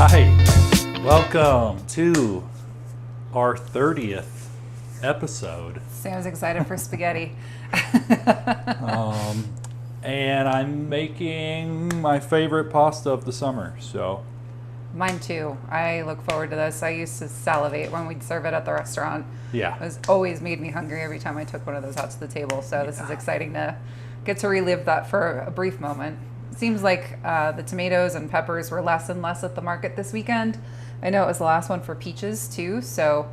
Hi, welcome to our 30th episode. Sam's excited for spaghetti. And I'm making my favorite pasta of the summer, so. Mine too. I look forward to this. I used to salivate when we'd serve it at the restaurant. Yeah. It was always made me hungry every time I took one of those out to the table. So this is exciting to get to relive that for a brief moment. It seems like the tomatoes and peppers were less and less at the market this weekend. I know it was the last one for peaches too. So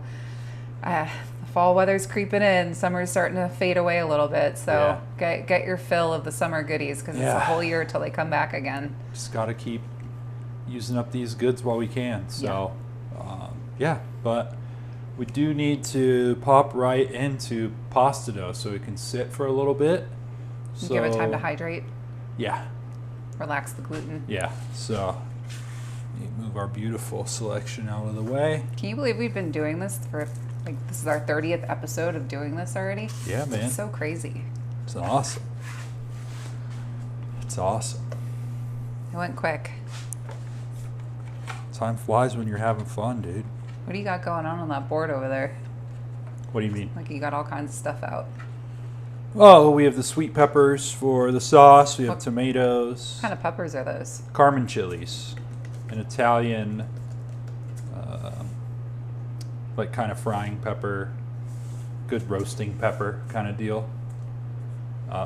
the fall weather's creeping in. Summer's starting to fade away a little bit. So get your fill of the summer goodies because it's a whole year till they come back again. Just got to keep using up these goods while we can. So, but we do need to pop right into pasta dough so it can sit for a little bit. So, give it time to hydrate. Yeah. Relax the gluten. Yeah. So, move our beautiful selection out of the way. Can you believe we've been doing this for, this is our 30th episode of doing this already? Yeah, man. It's so crazy. It's awesome. It's awesome. It went quick. Time flies when you're having fun, dude. What do you got going on that board over there? What do you mean? Like you got all kinds of stuff out. Oh, we have the sweet peppers for the sauce. We have tomatoes. What kind of peppers are those? Carmen chilies. An Italian, like kind of frying pepper. Good roasting pepper kind of deal.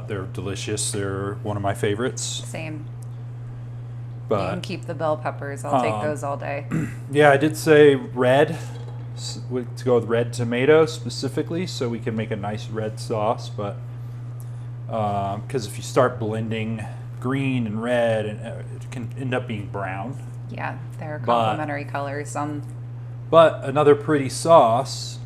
They're delicious. They're one of my favorites. Same. But you can keep the bell peppers. I'll take those all day. Yeah, I did say red, to go with red tomato specifically, so we can make a nice red sauce. But because if you start blending green and red, it can end up being brown. Yeah, they're complementary colors. But another pretty sauce,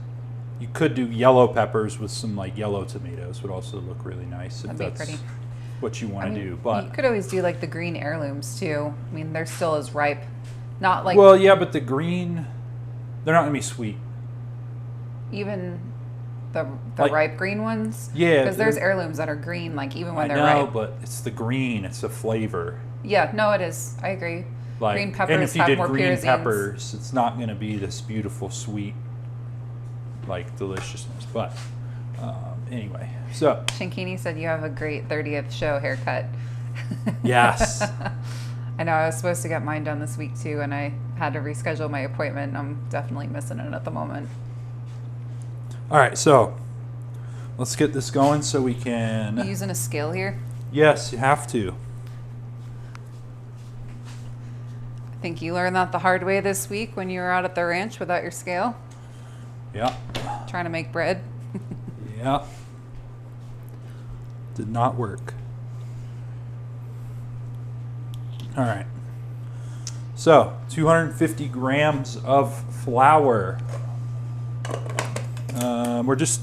you could do yellow peppers with some like yellow tomatoes. Would also look really nice if that's pretty. What you want to do, but you could always do like the green heirlooms too. I mean, they're still as ripe, not like but the green, they're not gonna be sweet. Even the like, ripe green ones. Yeah, because there's heirlooms that are green, like even when they're ripe. I know, but it's the green. It's the flavor. Yeah, no, it is. I agree. Like, green peppers and if you have did more green pyrazines. peppers, it's not gonna be this beautiful sweet, like deliciousness. But anyway, so Shankini said you have a great 30th show haircut. Yes. I know I was supposed to get mine done this week too, and I had to reschedule my appointment. I'm definitely missing it at the moment. All right, so let's get this going so we can. You using a scale here? Yes, you have to. I think you learned that the hard way this week when you were out at the ranch without your scale. Yeah. Trying to make bread. Yeah. Did not work. All right. So, 250 grams of flour.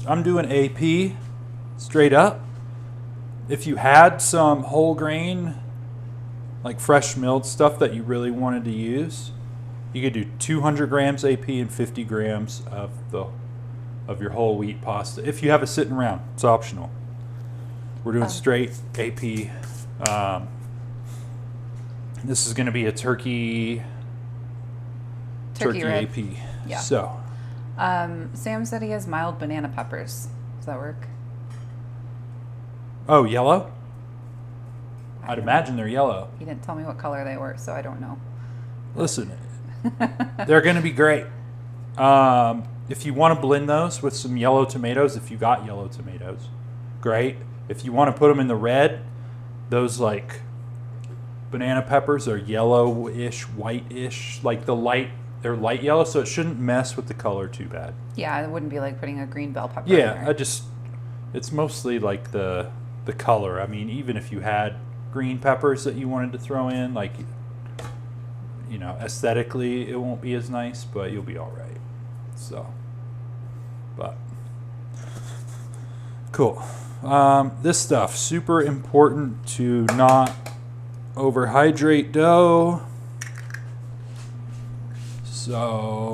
I'm doing AP straight up. If you had some whole grain, like fresh milled stuff that you really wanted to use, you could do 200 grams AP and 50 grams of your whole wheat pasta. If you have it sitting around, it's optional. We're doing straight AP. This is going to be a turkey rib. AP. Yeah. So, Sam said he has mild banana peppers. Does that work? oh, yellow? I'd imagine they're yellow. He didn't tell me what color they were, so I don't know. Listen, they're going to be great. If you want to blend those with some yellow tomatoes, if you got yellow tomatoes, great. If you want to put them in the red, those like banana peppers are yellowish, whitish, like they're light yellow, so it shouldn't mess with the color too bad. Yeah, it wouldn't be like putting a green bell pepper Yeah, in there. it's mostly like the color. I mean, even if you had green peppers that you wanted to throw in, like, aesthetically it won't be as nice, but you'll be all right. So, but cool. This stuff, super important to not overhydrate dough. So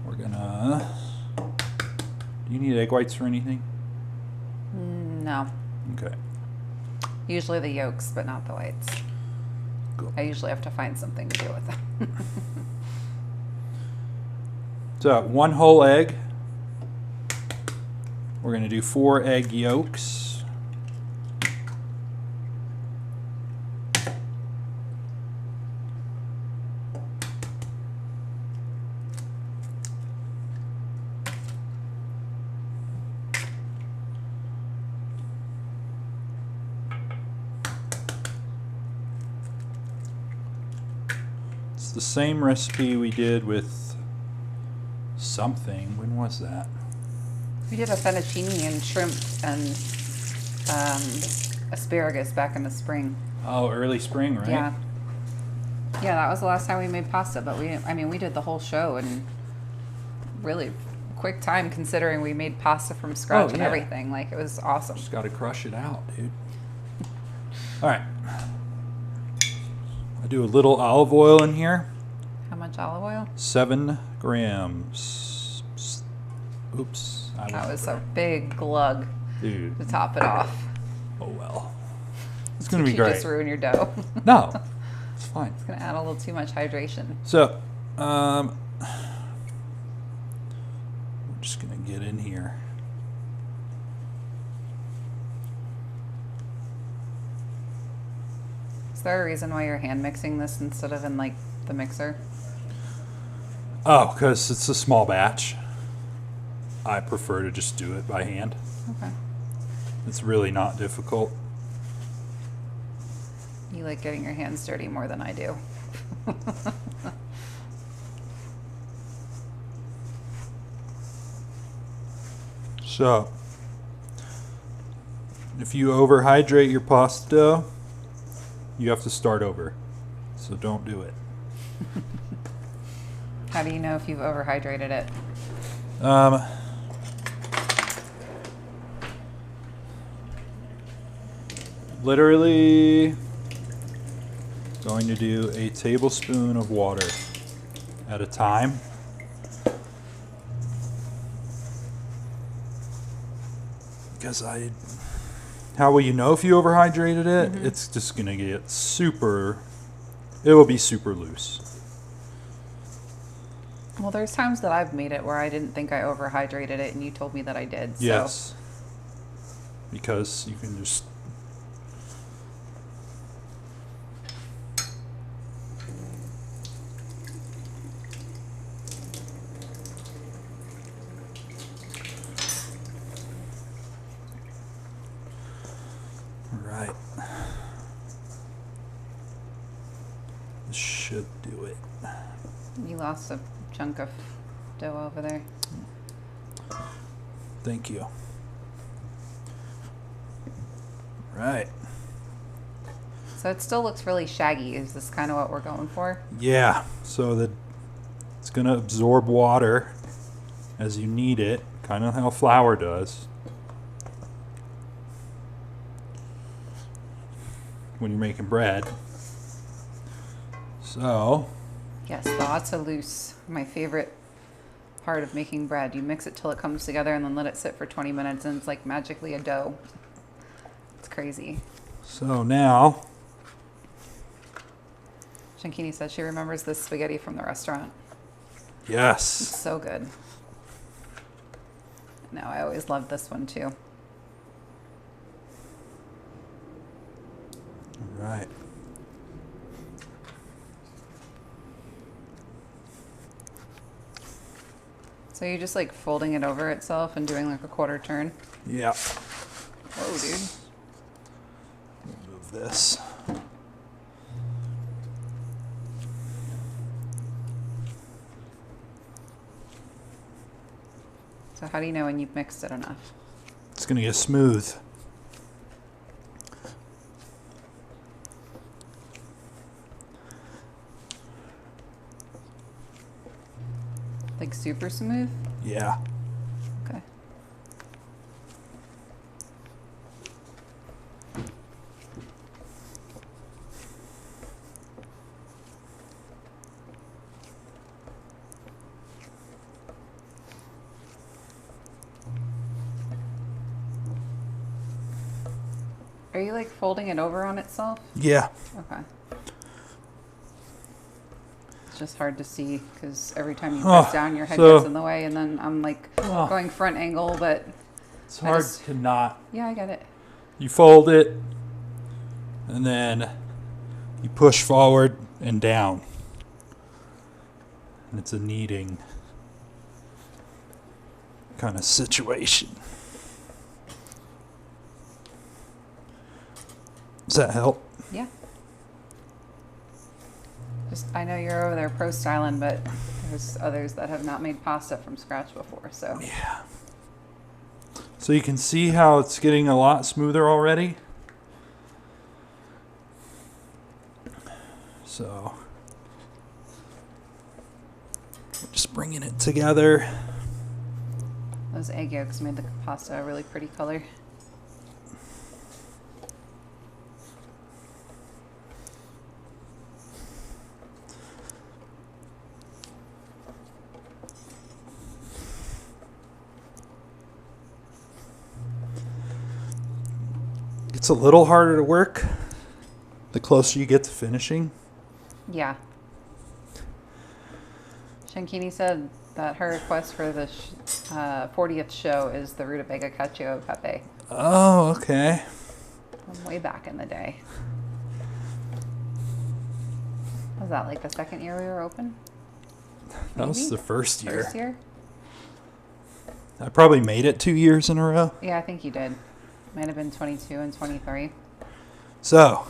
we're gonna. Do you need egg whites for anything? No. Okay. Usually the yolks, but not the whites. Cool. I usually have to find something to do with them. So 1 whole egg. We're going to do 4 egg yolks. It's the same recipe we did with something. When was that? We did a fettuccine and shrimp and asparagus back in the spring. Oh, early spring, right? Yeah. Yeah, that was the last time we made pasta, but we did the whole show in really quick time considering we made pasta from scratch and everything. Like, it was awesome. Just got to crush it out, dude. All right. I do a little olive oil in here. How much olive oil? 7 grams. Oops. That was a big glug, dude, to top it off. Oh well. It's going to be You great. just ruin your dough. No. It's fine. It's going to add a little too much hydration. So, we're just going to get in here. Is there a reason why you're hand mixing this instead of in like the mixer? Oh, because it's a small batch. I prefer to just do it by hand. Okay. It's really not difficult. You like getting your hands dirty more than I do. So, if you overhydrate your pasta dough, you have to start over. So don't do it. How do you know if you've overhydrated it? Literally going to do a tablespoon of water at a time. Because how will you know if you overhydrated it? Mm-hmm. It's just going to get it will be super loose. Well, there's times that I've made it where I didn't think I overhydrated it and you told me that I did. So. Yes. Because you can just... Right. This should do it. You lost a chunk of dough over there. Thank you. Right. So it still looks really shaggy. Is this kind of what we're going for? Yeah. So that it's going to absorb water as you need it, kind of how flour does. When you're making bread. So, yes, lots of loose. My favorite part of making bread. You mix it till it comes together and then let it sit for 20 minutes and it's like magically a dough. It's crazy. So now, Shankini said she remembers this spaghetti from the restaurant. yes. It's so good. No, I always loved this one too. Right. So you're just like folding it over itself and doing like a quarter turn? Yeah. Whoa, dude. Move this. So how do you know when you've mixed it enough? It's going to get smooth. Like super smooth? Yeah. Okay. Are you like folding it over on itself? Yeah. Okay. It's just hard to see because every time you press down, your head gets in the way, and then I'm like going front angle, but it's hard to not. Yeah, I get it. You fold it, and then you push forward and down. And it's a kneading kind of situation. Does that help? Yeah. I know you're over there pro styling, but there's others that have not made pasta from scratch before, so. Yeah. So you can see how it's getting a lot smoother already. So just bringing it together. Those egg yolks made the pasta a really pretty color. It's a little harder to work the closer you get to finishing. Yeah. Shankini said that her request for the 40th show is the rutabaga cacio e pepe. Oh, okay. From way back in the day. Was that like the second year we were open? That was the first year. First year? I probably made it 2 years in a row. Yeah, I think you did. Might have been 22 and 23. So,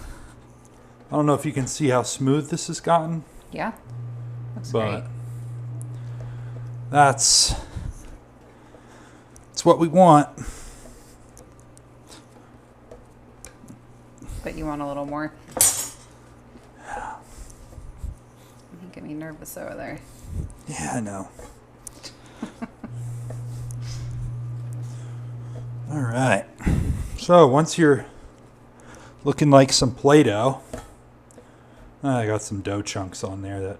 I don't know if you can see how smooth this has gotten. Yeah. Looks But great. That's what we want. But you want a little more? You get me nervous over there. Yeah, I know. All right. So once you're looking like some Play-Doh, I got some dough chunks on there that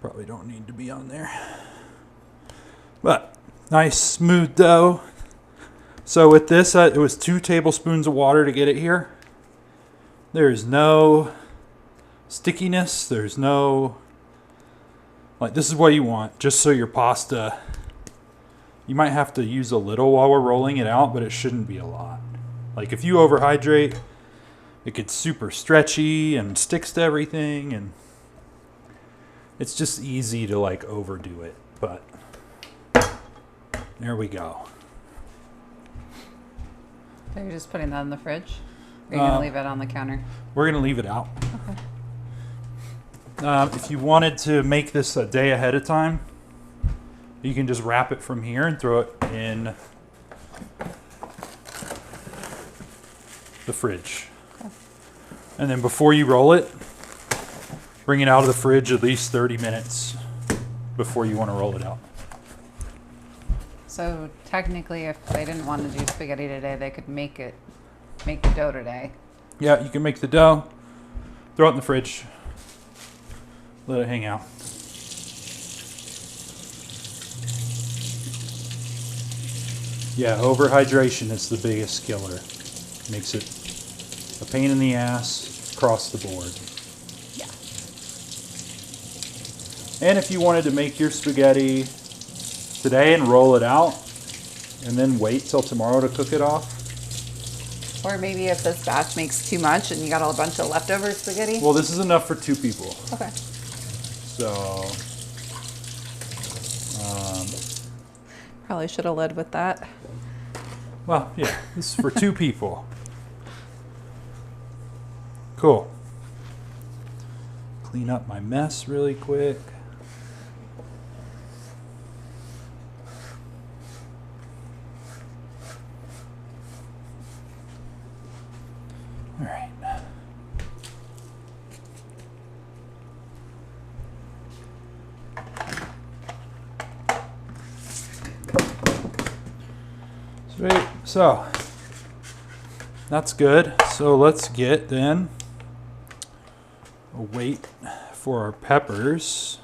probably don't need to be on there. But nice smooth dough. So with this, it was 2 tablespoons of water to get it here. There's no stickiness. There's no, like, this is what you want, just so your pasta, you might have to use a little while we're rolling it out, but it shouldn't be a lot. Like if you overhydrate, it gets super stretchy and sticks to everything, and it's just easy to like overdo it. But there we go. So you're just putting that in the fridge? Or are you going to leave it on the counter? We're going to leave it out. Okay. If you wanted to make this a day ahead of time, you can just wrap it from here and throw it in the fridge. Okay. And then before you roll it, bring it out of the fridge at least 30 minutes before you want to roll it out. So technically, if they didn't want to do spaghetti today, they could make the dough today. Yeah, you can make the dough, throw it in the fridge, let it hang out. Yeah, overhydration is the biggest killer. Makes it a pain in the ass across the board. Yeah. And if you wanted to make your spaghetti today and roll it out and then wait till tomorrow to cook it off. Or maybe if this batch makes too much and you got a bunch of leftover spaghetti. Well, this is enough for 2 people. Okay. So, Probably should have led with that. well, yeah, this is for 2 people. Cool. Clean up my mess really quick. All right. Sweet. So that's good. So let's get then a weight for our peppers.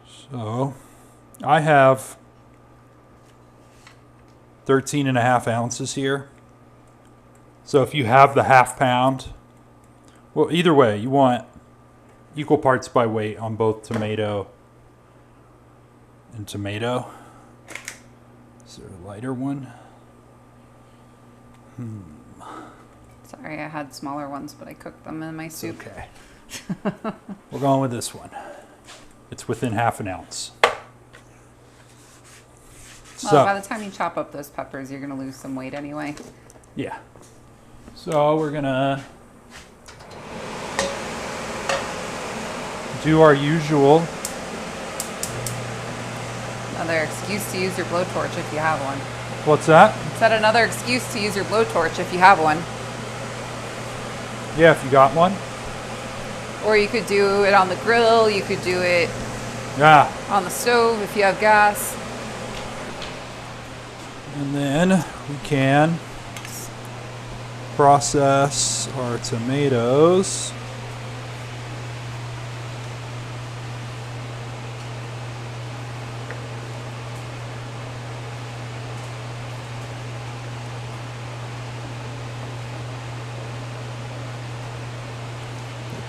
So I have 13.5 ounces here. So if you have the half pound, well, either way, you want equal parts by weight on both tomato and tomato. Is there a lighter one? Sorry, I had smaller ones, but I cooked them in my soup. Okay. We're going with this one. It's within half an ounce. Well, by the time you chop up those peppers, you're going to lose some weight anyway. Yeah. So we're going to do our usual. Another excuse to use your blowtorch if you have one. What's that? Is that another excuse to use your blowtorch if you have one? Yeah, if you got one. Or you could do it on the grill. You could do it on the stove if you have gas. And then we can process our tomatoes.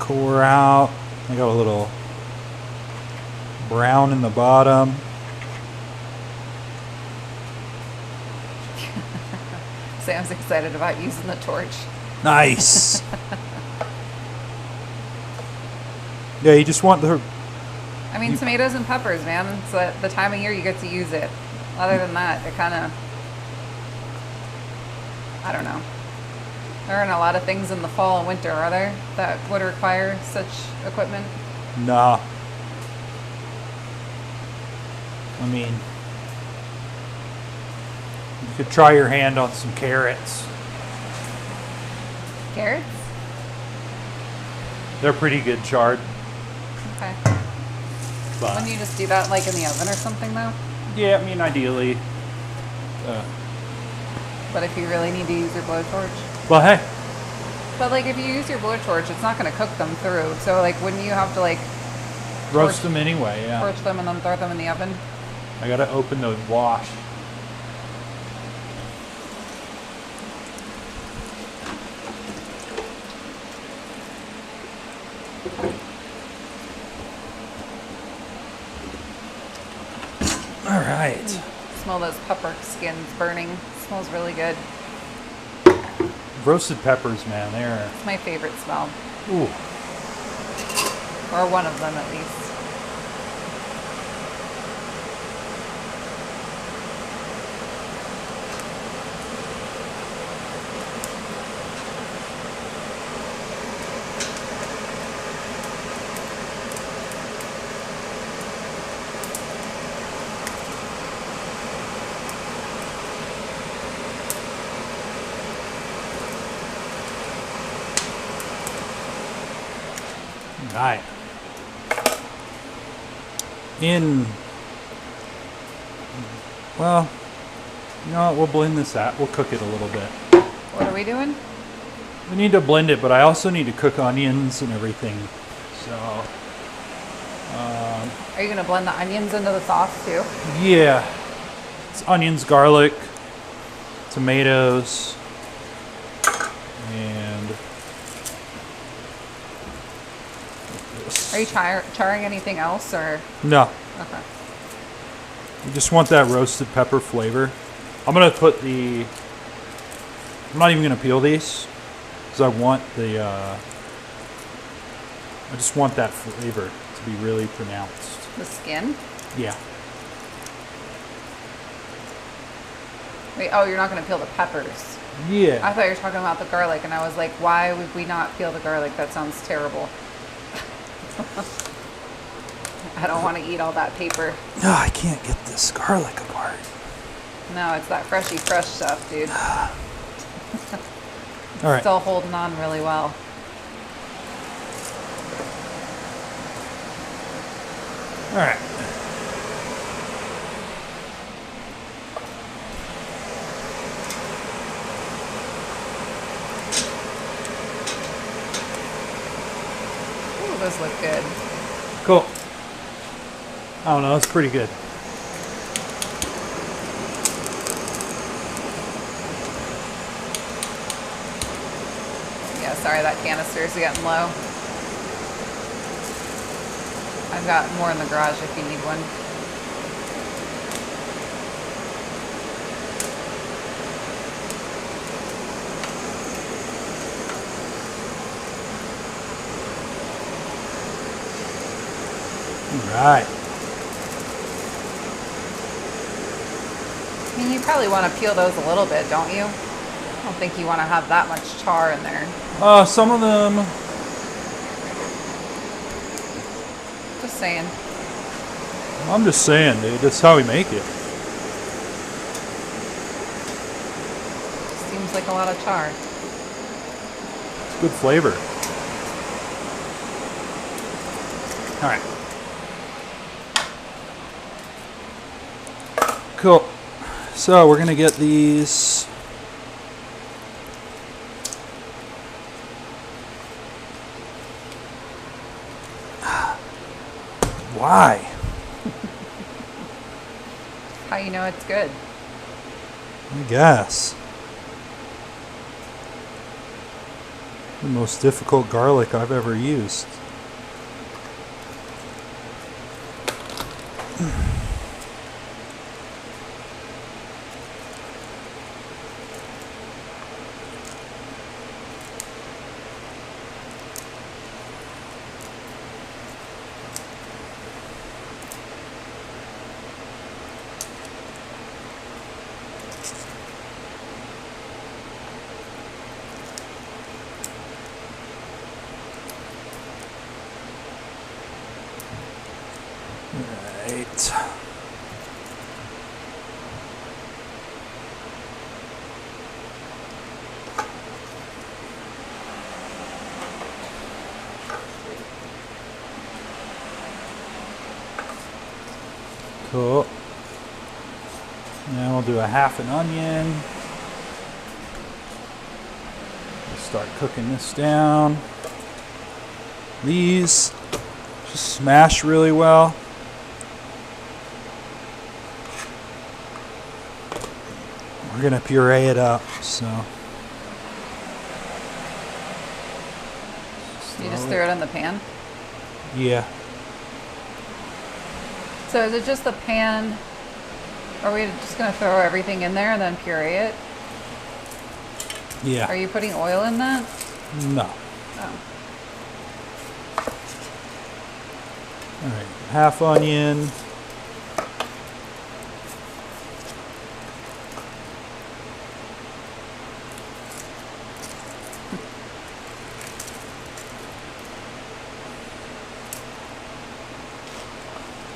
Core out. I got a little brown in the bottom. Sam's excited about using the torch. Nice. Yeah, you just want the... I mean, tomatoes and peppers, man. It's the time of year you get to use it. Other than that, it kind of... I don't know. There aren't a lot of things in the fall and winter, are there, that would require such equipment? Nah. I mean, you could try your hand on some carrots. Carrots? They're pretty good charred. Okay. But Wouldn't you just do that like in the oven or something, though? yeah, I mean, ideally. But if you really need to use your blowtorch? But hey, But like if you use your blowtorch, it's not going to cook them through. So like wouldn't you have to like roast them anyway, yeah. torch them and then throw them in the oven? I gotta open the wash. All right. Smell those pepper skins burning. Smells really good. Roasted peppers, man, they're... It's my favorite smell. Ooh. Or one of them at least. Right. Well, you know what, we'll blend this out. We'll cook it a little bit. What are we doing? We need to blend it, but I also need to cook onions and everything. So, Are you going to blend the onions into the sauce too? yeah. It's onions, garlic, tomatoes, and this. Are you charring anything else or? No. Okay. You just want that roasted pepper flavor. I'm going to put the... I'm not even going to peel these because I want the... I just want that flavor to be really pronounced. The skin? Yeah. Wait, oh, you're not going to peel the peppers. Yeah. I thought you were talking about the garlic, and I was like, why would we not peel the garlic? That sounds terrible. I don't want to eat all that paper. No, I can't get this garlic apart. No, it's that freshy fresh stuff, dude. All right. Still holding on really well. All right. Ooh, those look good. Cool. I don't know. It's pretty good. Yeah, sorry, that canister is getting low. I've got more in the garage if you need one. All right. I mean, you probably want to peel those a little bit, don't you? I don't think you want to have that much char in there. Some of them. Just saying. I'm just saying, dude. That's how we make it. Seems like a lot of char. It's good flavor. All right. Cool. So we're gonna get these. Why? How you know it's good? I guess. The most difficult garlic I've ever used. Right. Cool. Now we'll do a half an onion. We'll start cooking this down. These just smash really well. We're gonna puree it up, so. You just threw it in the pan? Yeah. So is it just the pan? Are we just going to throw everything in there and then puree it? Yeah. Are you putting oil in that? No. Oh. All right. Half onion.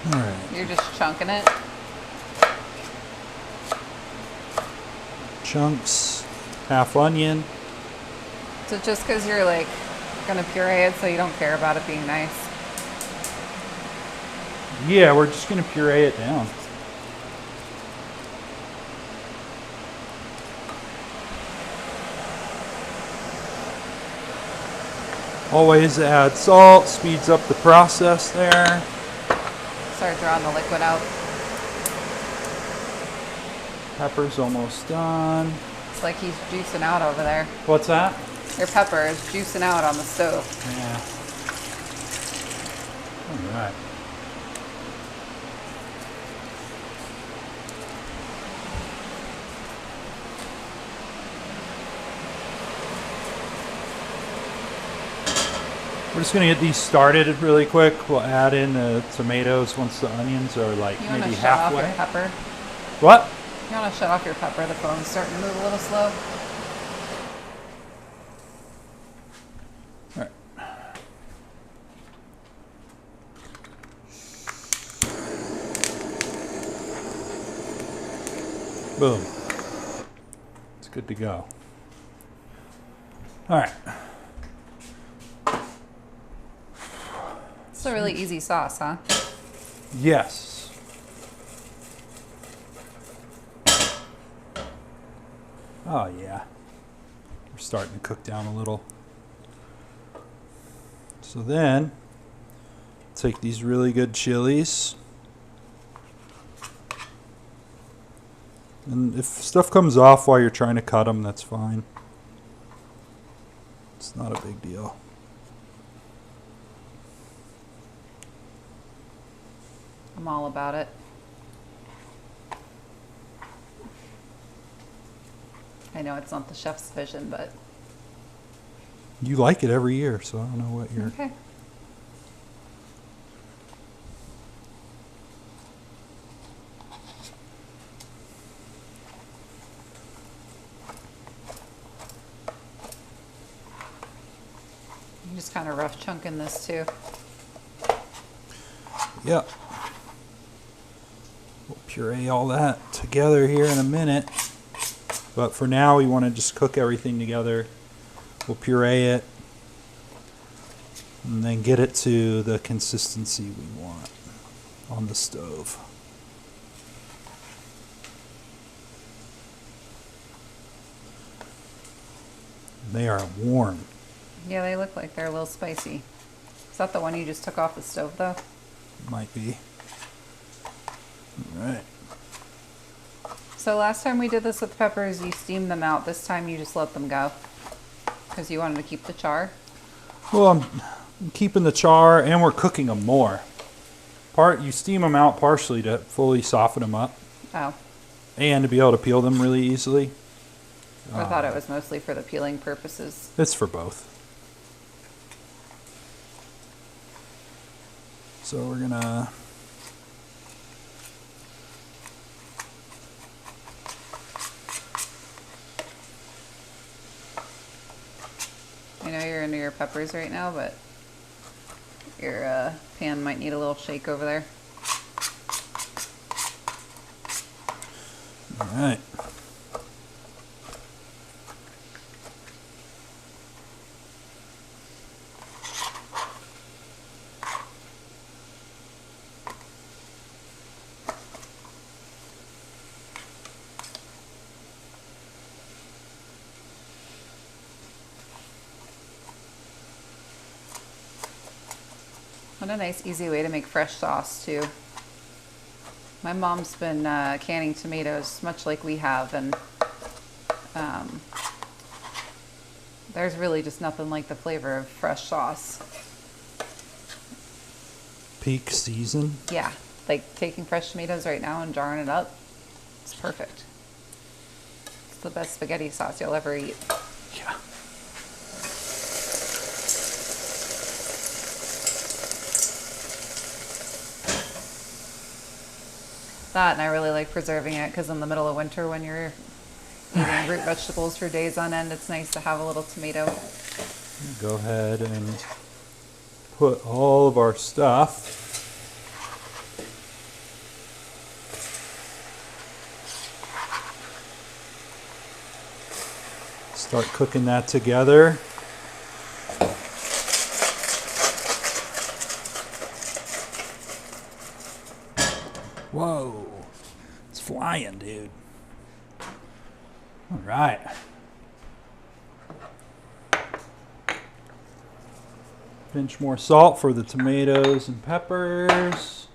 All right. You're just chunking it? Chunks. Half onion. So just because you're like going to puree it so you don't care about it being nice? Yeah, we're just gonna puree it down. Always add salt, speeds up the process there. Start drawing the liquid out. Pepper's almost done. It's like he's juicing out over there. What's that? Your pepper is juicing out on the stove. Yeah. All right. We're just gonna get these started really quick. We'll add in the tomatoes once the onions are like You want maybe to shut off halfway. your pepper? What? You want to shut off your pepper? The phone's starting to move a little slow. All right. Boom. It's good to go. All right. It's a really easy sauce, huh? Yes. Oh yeah. We're starting to cook down a little. So then, take these really good chilies. And if stuff comes off while you're trying to cut them, that's fine. It's not a big deal. I'm all about it. I know it's not the chef's vision, but You like it every year, so I don't know what you're... okay. I'm just kind of rough chunking this too. Yep. We'll puree all that together here in a minute. But for now, we want to just cook everything together. We'll puree it. And then get it to the consistency we want on the stove. They are warm. Yeah, they look like they're a little spicy. Is that the one you just took off the stove though? Might be. All right. So last time we did this with peppers, you steamed them out. This time you just let them go because you wanted to keep the char. Well, I'm keeping the char and we're cooking them more. You steam them out partially to fully soften them up Oh, and to be able to peel them really easily. I thought it was mostly for the peeling purposes. It's for both. So we're gonna I know you're into your peppers right now, but your pan might need a little shake over there. all right. What a nice, easy way to make fresh sauce, too. My mom's been canning tomatoes, much like we have, and there's really just nothing like the flavor of fresh sauce. Peak season. Yeah, like taking fresh tomatoes right now and jarring it up, it's perfect. It's the best spaghetti sauce you'll ever eat. Yeah. That, and I really like preserving it because in the middle of winter when you're eating root vegetables for days on end, it's nice to have a little tomato. Go ahead and put all of our stuff. Start cooking that together. Whoa, it's flying, dude. All right. Pinch more salt for the tomatoes and peppers.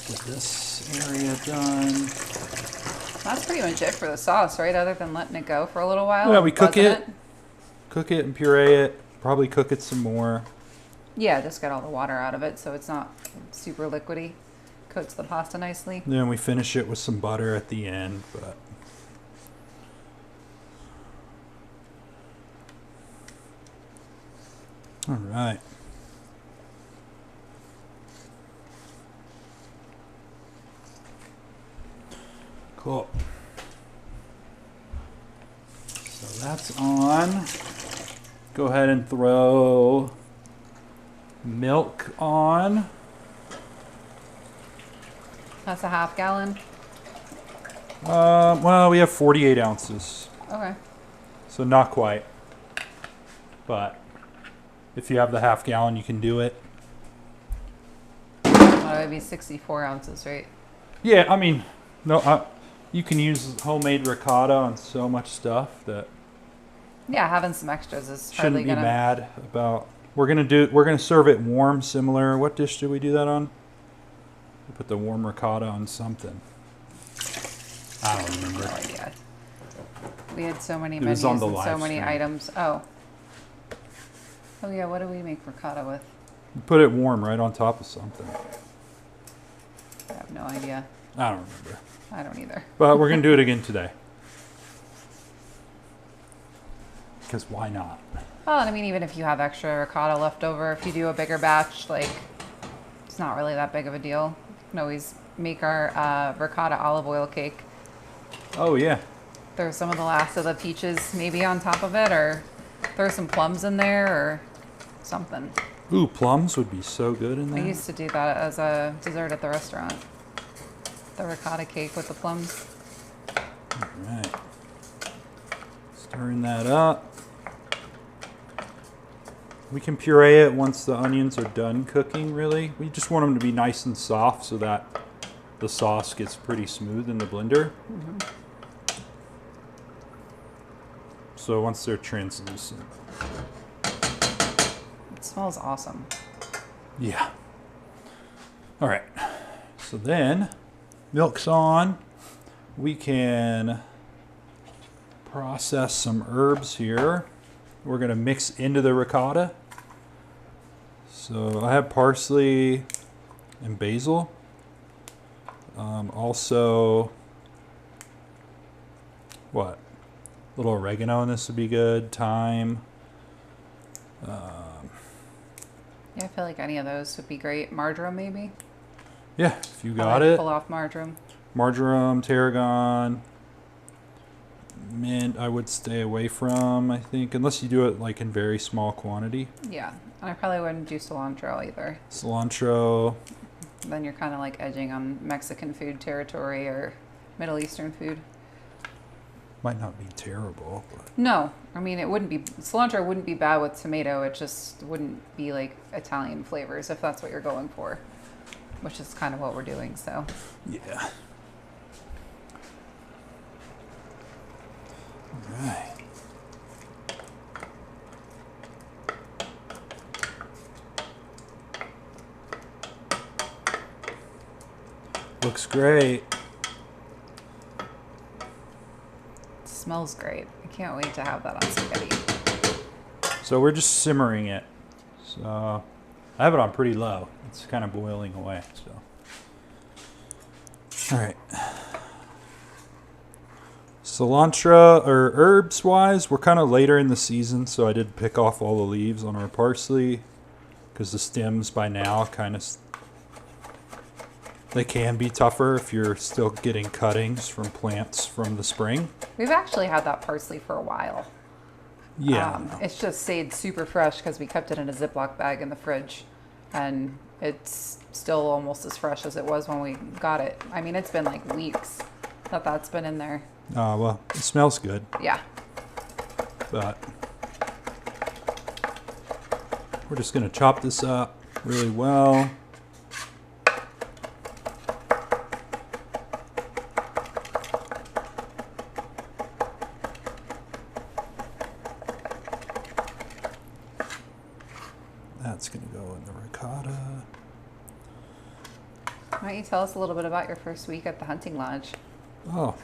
Get this area done. That's pretty much it for the sauce, right? Other than letting it go for a little while. Yeah, and we cook buzzing it and puree it. Probably cook it some more. Yeah, just get all the water out of it so it's not super liquidy. Coats the pasta nicely. Then we finish it with some butter at the end, but all right. Cool. So that's on. Go ahead and throw milk on. That's a half gallon. Well, we have 48 ounces, Okay. so not quite. But if you have the half gallon, you can do it. That would be 64 ounces, right? Yeah, I mean, no, you can use homemade ricotta on so much stuff that Yeah, having some extras is shouldn't hardly be gonna. mad about. We're gonna serve it warm, similar. What dish did we do that on? We put the warm ricotta on something. I don't remember. Oh, yeah. We had so many It menus was on the and so live many stream. items. Oh. Oh yeah, what do we make ricotta with? You put it warm right on top of something. I have no idea. I don't remember. I don't either. But we're going to do it again today. Because why not? Well, and I mean, even if you have extra ricotta left over, if you do a bigger batch, like, it's not really that big of a deal. You can always make our ricotta olive oil cake. Oh, yeah. Throw some of the last of the peaches maybe on top of it, or throw some plums in there, or something. Ooh, plums would be so good in I there. used to do that as a dessert at the restaurant. The ricotta cake with the plums. All right. Stirring that up. We can puree it once the onions are done cooking, really. We just want them to be nice and soft so that the sauce gets pretty smooth in the blender. Mm-hmm. So once they're translucent. It smells awesome. Yeah. All right. So then, milk's on. We can process some herbs here. We're going to mix into the ricotta. So I have parsley and basil. Also, what? A little oregano in this would be good. Thyme. Yeah, I feel like any of those would be great. Marjoram, maybe? Yeah, if you I got like it. Pull off marjoram. Marjoram, tarragon, mint I would stay away from, I think, unless you do it like in very small quantity. Yeah, and I probably wouldn't do cilantro either. Cilantro. Then you're kind of like edging on Mexican food territory or Middle Eastern food. Might not be terrible, but No, I mean, it wouldn't be, cilantro wouldn't be bad with tomato. It just wouldn't be like Italian flavors if that's what you're going for, which is kind of what we're doing, so. yeah. All right. Looks great. It smells great. I can't wait to have that on spaghetti. So we're just simmering it. So I have it on pretty low. It's kind of boiling away. So, all right. Cilantro or herbs wise, we're kind of later in the season, so I did pick off all the leaves on our parsley because the stems by now kind of they can be tougher if you're still getting cuttings from plants from the spring. We've actually had that parsley for a while. Yeah. It's just stayed super fresh because we kept it in a Ziploc bag in the fridge, and it's still almost as fresh as it was when we got it. I mean, it's been like weeks that that's been in there. Well, it smells good, Yeah. but we're just going to chop this up really well. That's going to go in the ricotta. Why don't you tell us a little bit about your first week at the hunting lodge? Oh.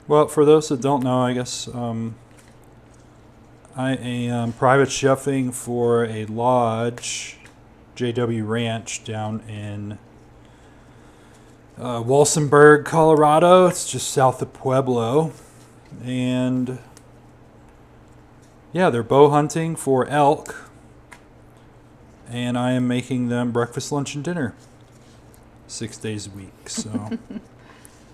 Well, for those that don't know, I guess I am private chefing for a lodge, JW Ranch, down in Walsenburg, Colorado. It's just south of Pueblo. And yeah, they're bow hunting for elk. And I am making them breakfast, lunch, and dinner 6 days a week. So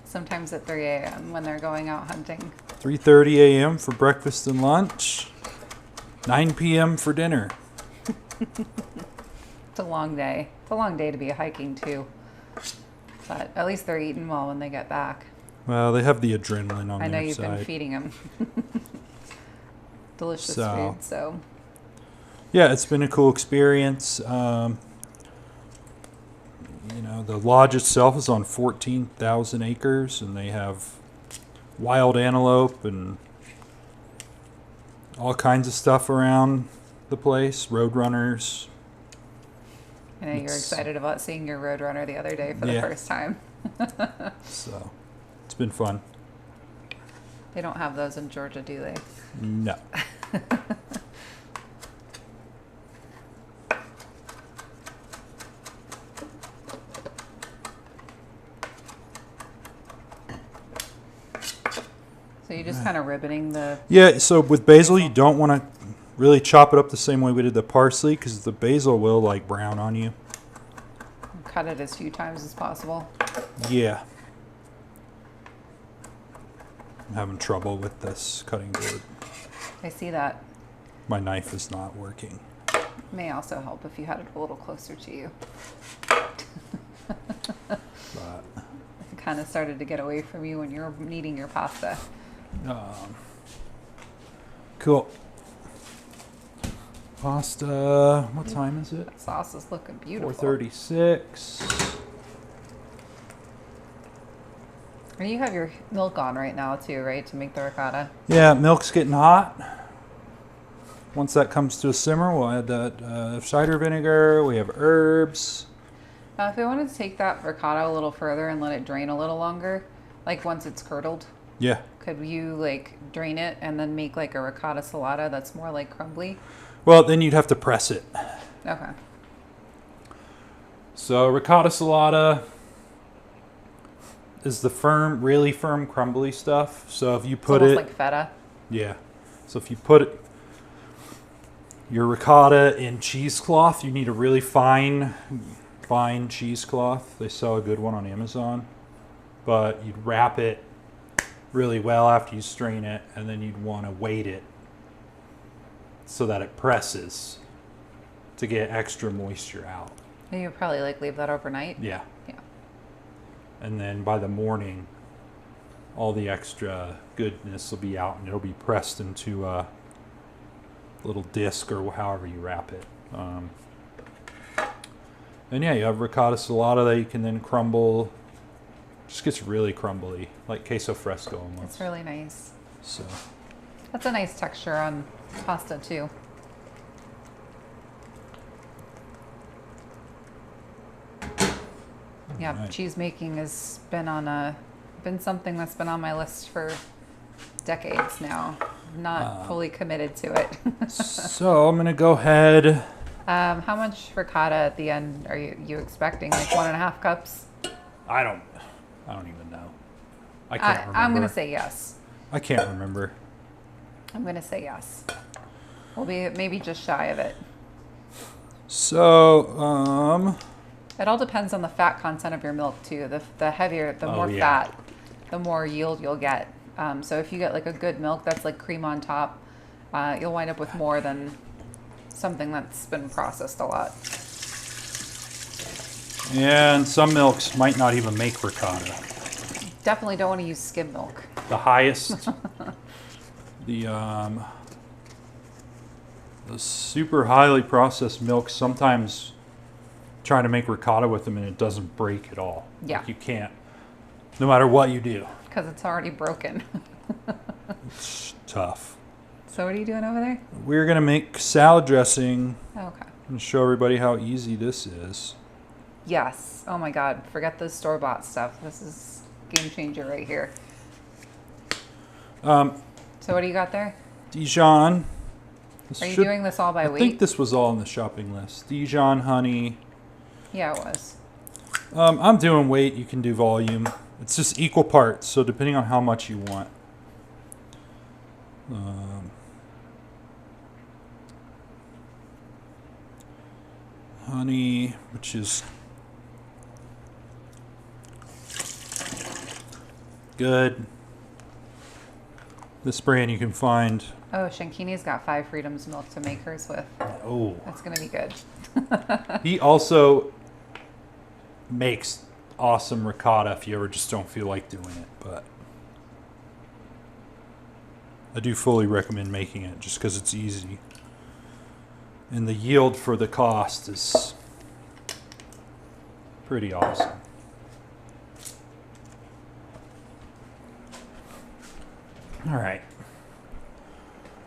Sometimes at 3 a.m. when they're going out hunting. 3:30 a.m. for breakfast and lunch, 9 p.m. for dinner. It's a long day. It's a long day to be hiking too. But at least they're eating well when they get back. Well, they have the adrenaline on I know their you've side. been feeding them delicious So- food, so. Yeah, it's been a cool experience. You know, the lodge itself is on 14,000 acres, and they have wild antelope and all kinds of stuff around the place, roadrunners. I know you were It's- excited about seeing your Roadrunner the other day for the Yeah. first time. So it's been fun. They don't have those in Georgia, do they? No. So you're just kind of ribboning the... Yeah, so with basil, you don't want to really chop it up the same way we did the parsley, because the basil will like brown on you. Cut it as few times as possible. Yeah. I'm having trouble with this cutting board. I see that. My knife is not working. May also help if you had it a little closer to you. But, It kind of started to get away from you when you're kneading your pasta. cool. Pasta. What time is it? That sauce is looking beautiful. 4:36. And you have your milk on right now too, right, to make the ricotta? Yeah, milk's getting hot. Once that comes to a simmer, we'll add that cider vinegar. We have herbs. Now, if I wanted to take that ricotta a little further and let it drain a little longer, like once it's curdled, Yeah. could you like drain it and then make like a ricotta salata that's more like crumbly? Well, then you'd have to press it. Okay. So ricotta salata is the firm, really firm, crumbly stuff. So if you It's put almost it, like feta. yeah. So if you put your ricotta in cheesecloth, you need a really fine cheesecloth. They sell a good one on Amazon. But you'd wrap it really well after you strain it, and then you'd want to weight it so that it presses to get extra moisture out. And you would probably like leave that overnight. Yeah. Yeah. And then by the morning, all the extra goodness will be out, and it'll be pressed into a little disc or however you wrap it. And yeah, you have ricotta salata that you can then crumble. Just gets really crumbly, like queso fresco almost. It's really nice. So That's a nice texture on pasta too. Yeah, Right. cheese making has been something that's been on my list for decades now. I'm not fully committed to it. so I'm gonna go ahead. How much ricotta at the end are you expecting? Like 1.5 cups? I don't even know. I can't remember. I'm gonna say yes. I can't remember. I'm gonna say yes. We'll be maybe just shy of it. So It all depends on the fat content of your milk too. The heavier, the more yeah. fat, the more yield you'll get. So if you get like a good milk that's like cream on top, you'll wind up with more than something that's been processed a lot. and some milks might not even make ricotta. Definitely don't want to use skim milk. The highest, the super highly processed milks, sometimes trying to make ricotta with them and it doesn't break at all. Yeah. Like you can't, no matter what you do. Because it's already broken. It's tough. So what are you doing over there? We're going to make salad dressing Okay. and show everybody how easy this is. Yes. Oh my God. Forget the store-bought stuff. This is game changer right here. So what do you got there? Dijon. This Are you should- doing this all by I weight? think this was all on the shopping list. Dijon, honey. Yeah, it was. I'm doing weight. You can do volume. It's just equal parts, so depending on how much you want. Honey, which is good. This brand you can find. Oh, Shankini's got 5 Freedoms milk to make hers with. Oh, That's gonna be good. he also makes awesome ricotta if you ever just don't feel like doing it, but I do fully recommend making it just because it's easy. And the yield for the cost is pretty awesome. All right.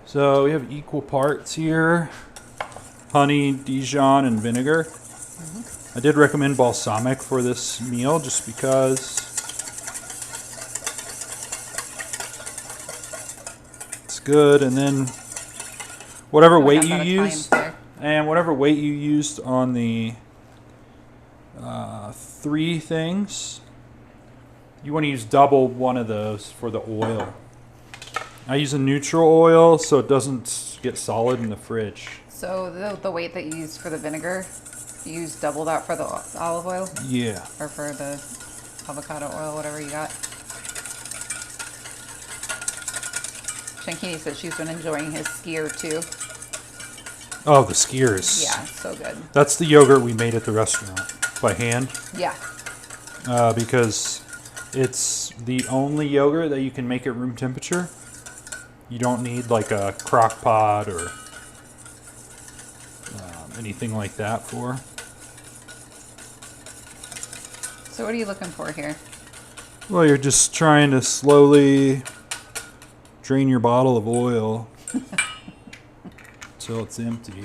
So we have equal parts here. Honey, Dijon, and vinegar. I did recommend balsamic for this meal just because good. And then whatever Oh, I weight got you that use, Italian and whatever weight you used on the 3 things, you want to use double one of those for the oil. I use a neutral oil so it doesn't get solid in the fridge. So the weight that you used for the vinegar, you use double that for the olive oil? Yeah. Or for the avocado oil, whatever you got? Shankini said she's been enjoying his skier too. Oh, the skiers. Yeah, so good. That's the yogurt we made at the restaurant by hand. Yeah. Because it's the only yogurt that you can make at room temperature. You don't need like a crock pot or anything like that for. So what are you looking for here? Well, you're just trying to slowly drain your bottle of oil until it's empty.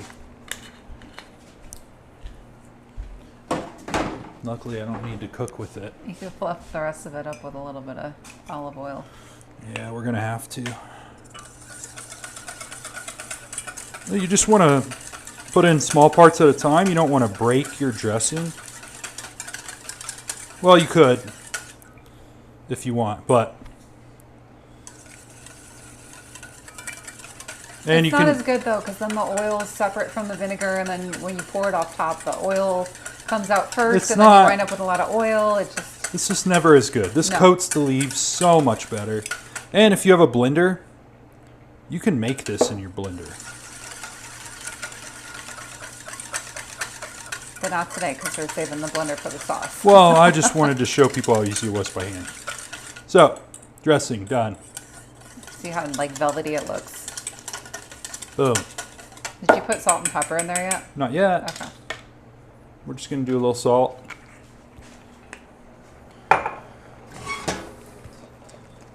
Luckily, I don't need to cook with it. You could fluff the rest of it up with a little bit of olive oil. Yeah, we're gonna have to. You just want to put in small parts at a time. You don't want to break your dressing. Well, you could if you want, but and It's not as good though, because then the oil is separate from the vinegar, and then when you pour it off top, the oil comes out first, It's and not- then you wind up with a lot of oil. It's just never as good. This No. coats the leaves so much better. And if you have a blender, you can make this in your blender. But not today, because we're saving the blender for the sauce. Well, I just wanted to show people how easy it was by hand. So, dressing done. See how like velvety it looks. Boom. Did you put salt and pepper in there yet? Not yet. Okay. We're just going to do a little salt.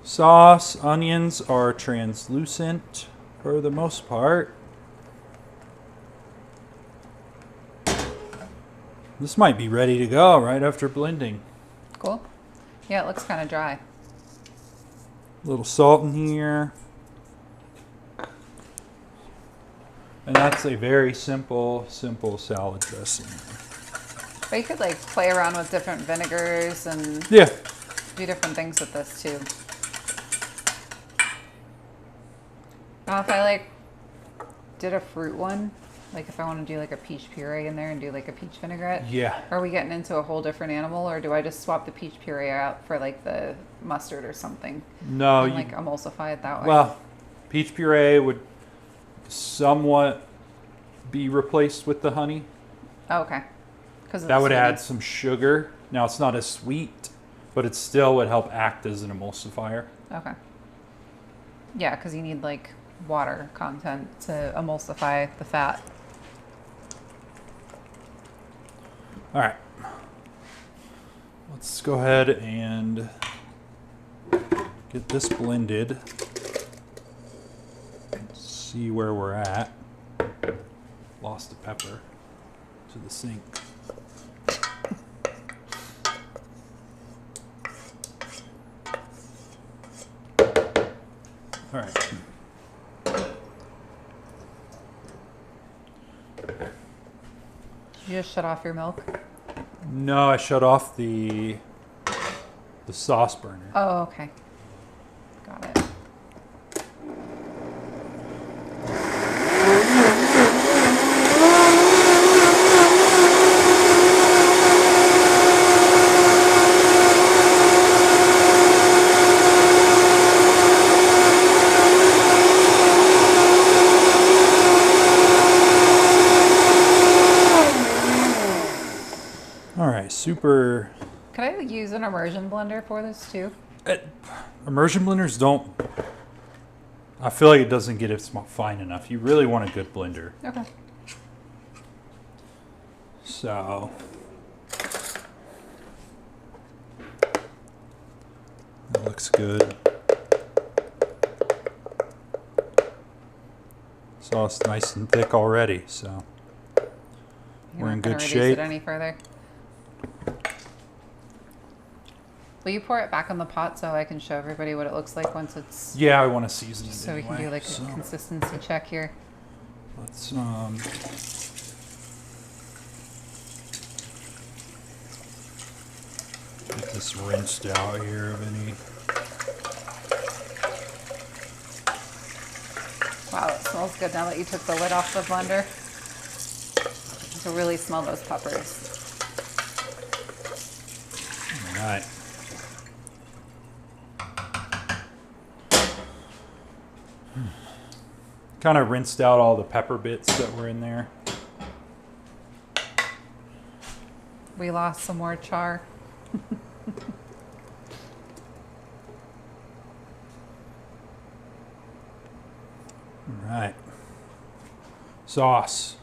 Sauce, onions are translucent for the most part. This might be ready to go right after blending. Cool. Yeah, it looks kind of dry. A little salt in here. And that's a very simple salad dressing. But you could like play around with different vinegars and Yeah. do different things with this too. Now if I like did a fruit one, like if I want to do like a peach puree in there and do like a peach vinaigrette, Yeah. are we getting into a whole different animal, or do I just swap the peach puree out for like the mustard or something No, and you, like emulsify it that way? well, peach puree would somewhat be replaced with the honey. Oh, okay. Because That would add some sugar. Now it's not as sweet, but it still would help act as an emulsifier. Okay. Yeah, because you need like water content to emulsify the fat. All right. Let's go ahead and get this blended. See where we're at. Lost a pepper to the sink. All right. Did you just shut off your milk? No, I shut off the sauce burner. Oh, okay. Got it. All right, super. Could I use an immersion blender for this too? Immersion blenders don't. I feel like it doesn't get it fine enough. You really want a good blender. Okay. So. That looks good. Sauce nice and thick already, so You're we're not in gonna good reduce shape. it any further? Will you pour it back on the pot so I can show everybody what it looks like once it's... Yeah, I want to season it So anyway. we can do like a consistency check here. Let's get this rinsed out here of any. Wow, it smells good now that you took the lid off the blender. You can really smell those peppers. All right. Kind of rinsed out all the pepper bits that were in there. We lost some more char. All right. Sauce.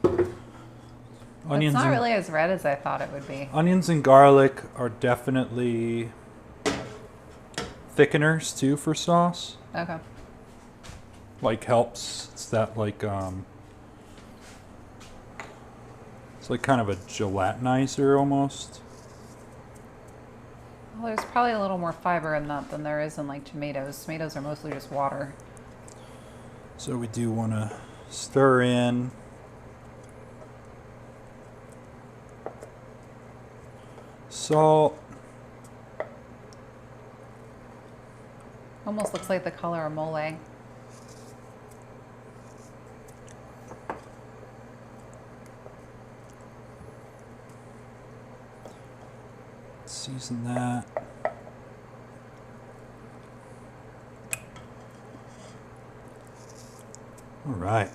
It's not really as red as I thought it would be. Onions and garlic are definitely thickeners too for sauce. Okay. Like helps. It's that like it's like kind of a gelatinizer almost. Well, there's probably a little more fiber in that than there is in like tomatoes. Tomatoes are mostly just water. So we do want to stir in. Salt. Almost looks like the color of mole. Season that. All right.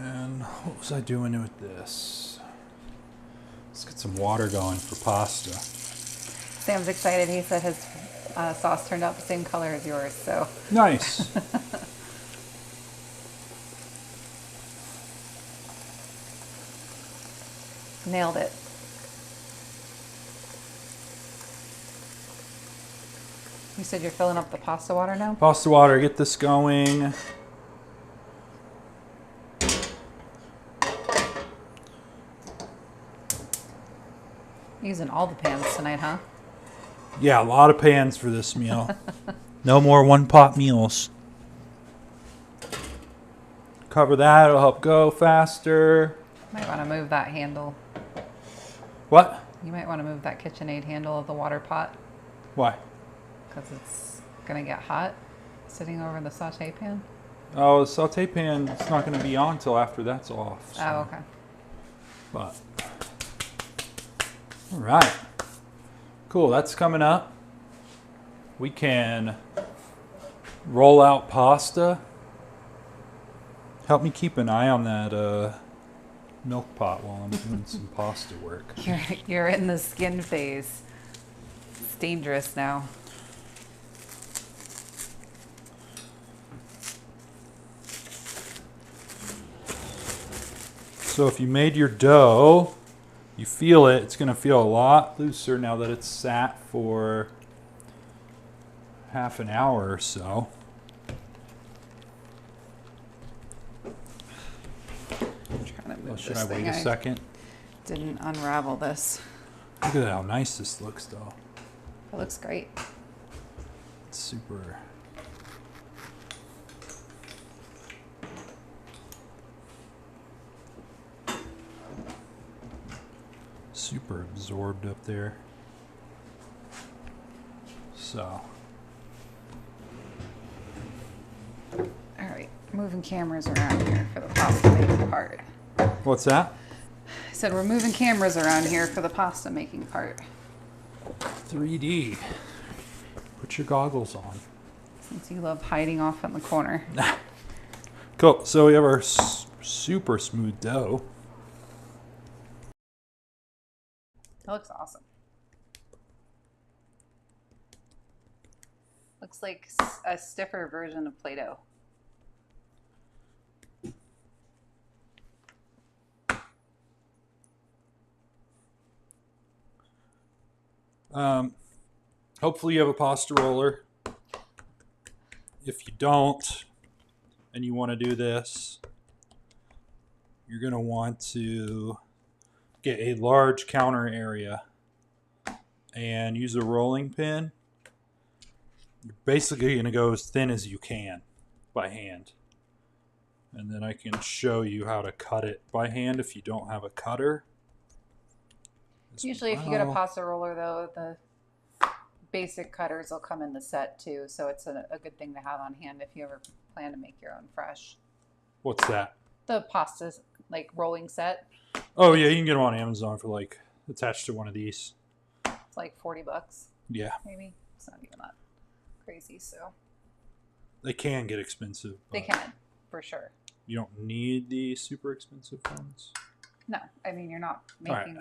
And what was I doing with this? Let's get some water going for pasta. Sam's excited. He said his sauce turned out the same color as yours, so. Nice. Nailed it. You said you're filling up the pasta water now? Pasta water, get this going. Using all the pans tonight, huh? Yeah, a lot of pans for this meal. No more one-pot meals. Cover that, it'll help go faster. Might want to move that handle. What? You might want to move that KitchenAid handle of the water pot Why? because it's going to get hot sitting over the saute pan. Oh, the saute pan is not going to be on until after that's off. So. Oh, okay. But, all right. Cool, that's coming up. We can roll out pasta. Help me keep an eye on that milk pot while I'm doing some pasta work. You're in the skin phase. It's dangerous now. So if you made your dough, you feel it, it's going to feel a lot looser now that it's sat for half an hour or so. I'm trying to move Should this I wait thing. a second? Didn't unravel this. Look at how nice this looks though. It looks great. It's super. Super absorbed up there. So. All right, moving cameras around here for the pasta making part. What's that? I said we're moving cameras around here for the pasta making part. 3D. Put your goggles on. Since you love hiding off in the corner. Cool. So we have our super smooth dough. That looks awesome. Looks like a stiffer version of Play-Doh. Hopefully you have a pasta roller. If you don't, and you want to do this, you're going to want to get a large counter area and use a rolling pin. You're basically going to go as thin as you can by hand. And then I can show you how to cut it by hand if you don't have a cutter. Usually if you get a pasta roller, though, the basic cutters will come in the set too, so it's a good thing to have on hand if you ever plan to make your own fresh. What's that? The pasta like rolling set. Oh yeah, you can get them on Amazon for like attached to one of these. It's like $40. Yeah. Maybe. It's not even that crazy, so. They can get expensive. They can, for sure. You don't need the super expensive ones. No, I mean you're not making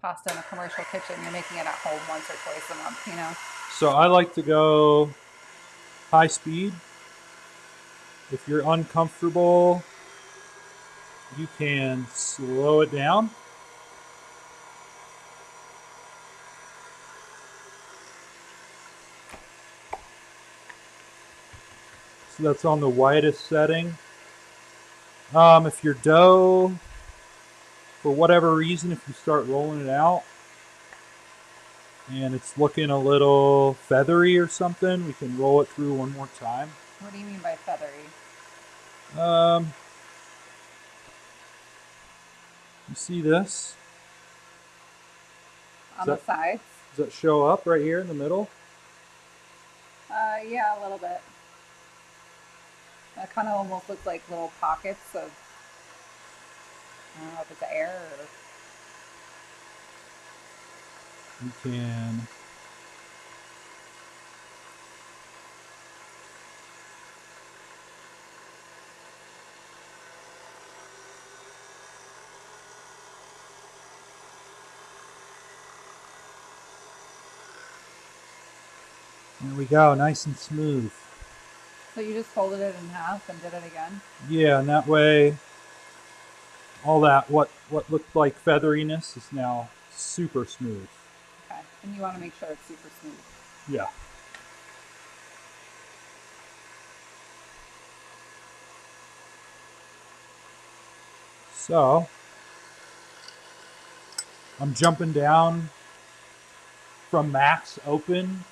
pasta in a commercial kitchen. You're making it at home once or twice a month, you know. So I like to go high speed. If you're uncomfortable, you can slow it down. So that's on the widest setting. If your dough, for whatever reason, if you start rolling it out and it's looking a little feathery or something, we can roll it through one more time. What do you mean by feathery? You see this? On the sides? Does that show up right here in the middle? Yeah, a little bit. That kind of almost looks like little pockets of, I don't know if it's air or... You can there we go, nice and smooth. So you just folded it in half and did it again? Yeah, and that way all that what looked like featheriness is now super smooth. Okay, and you want to make sure it's super smooth. Yeah. So I'm jumping down from max open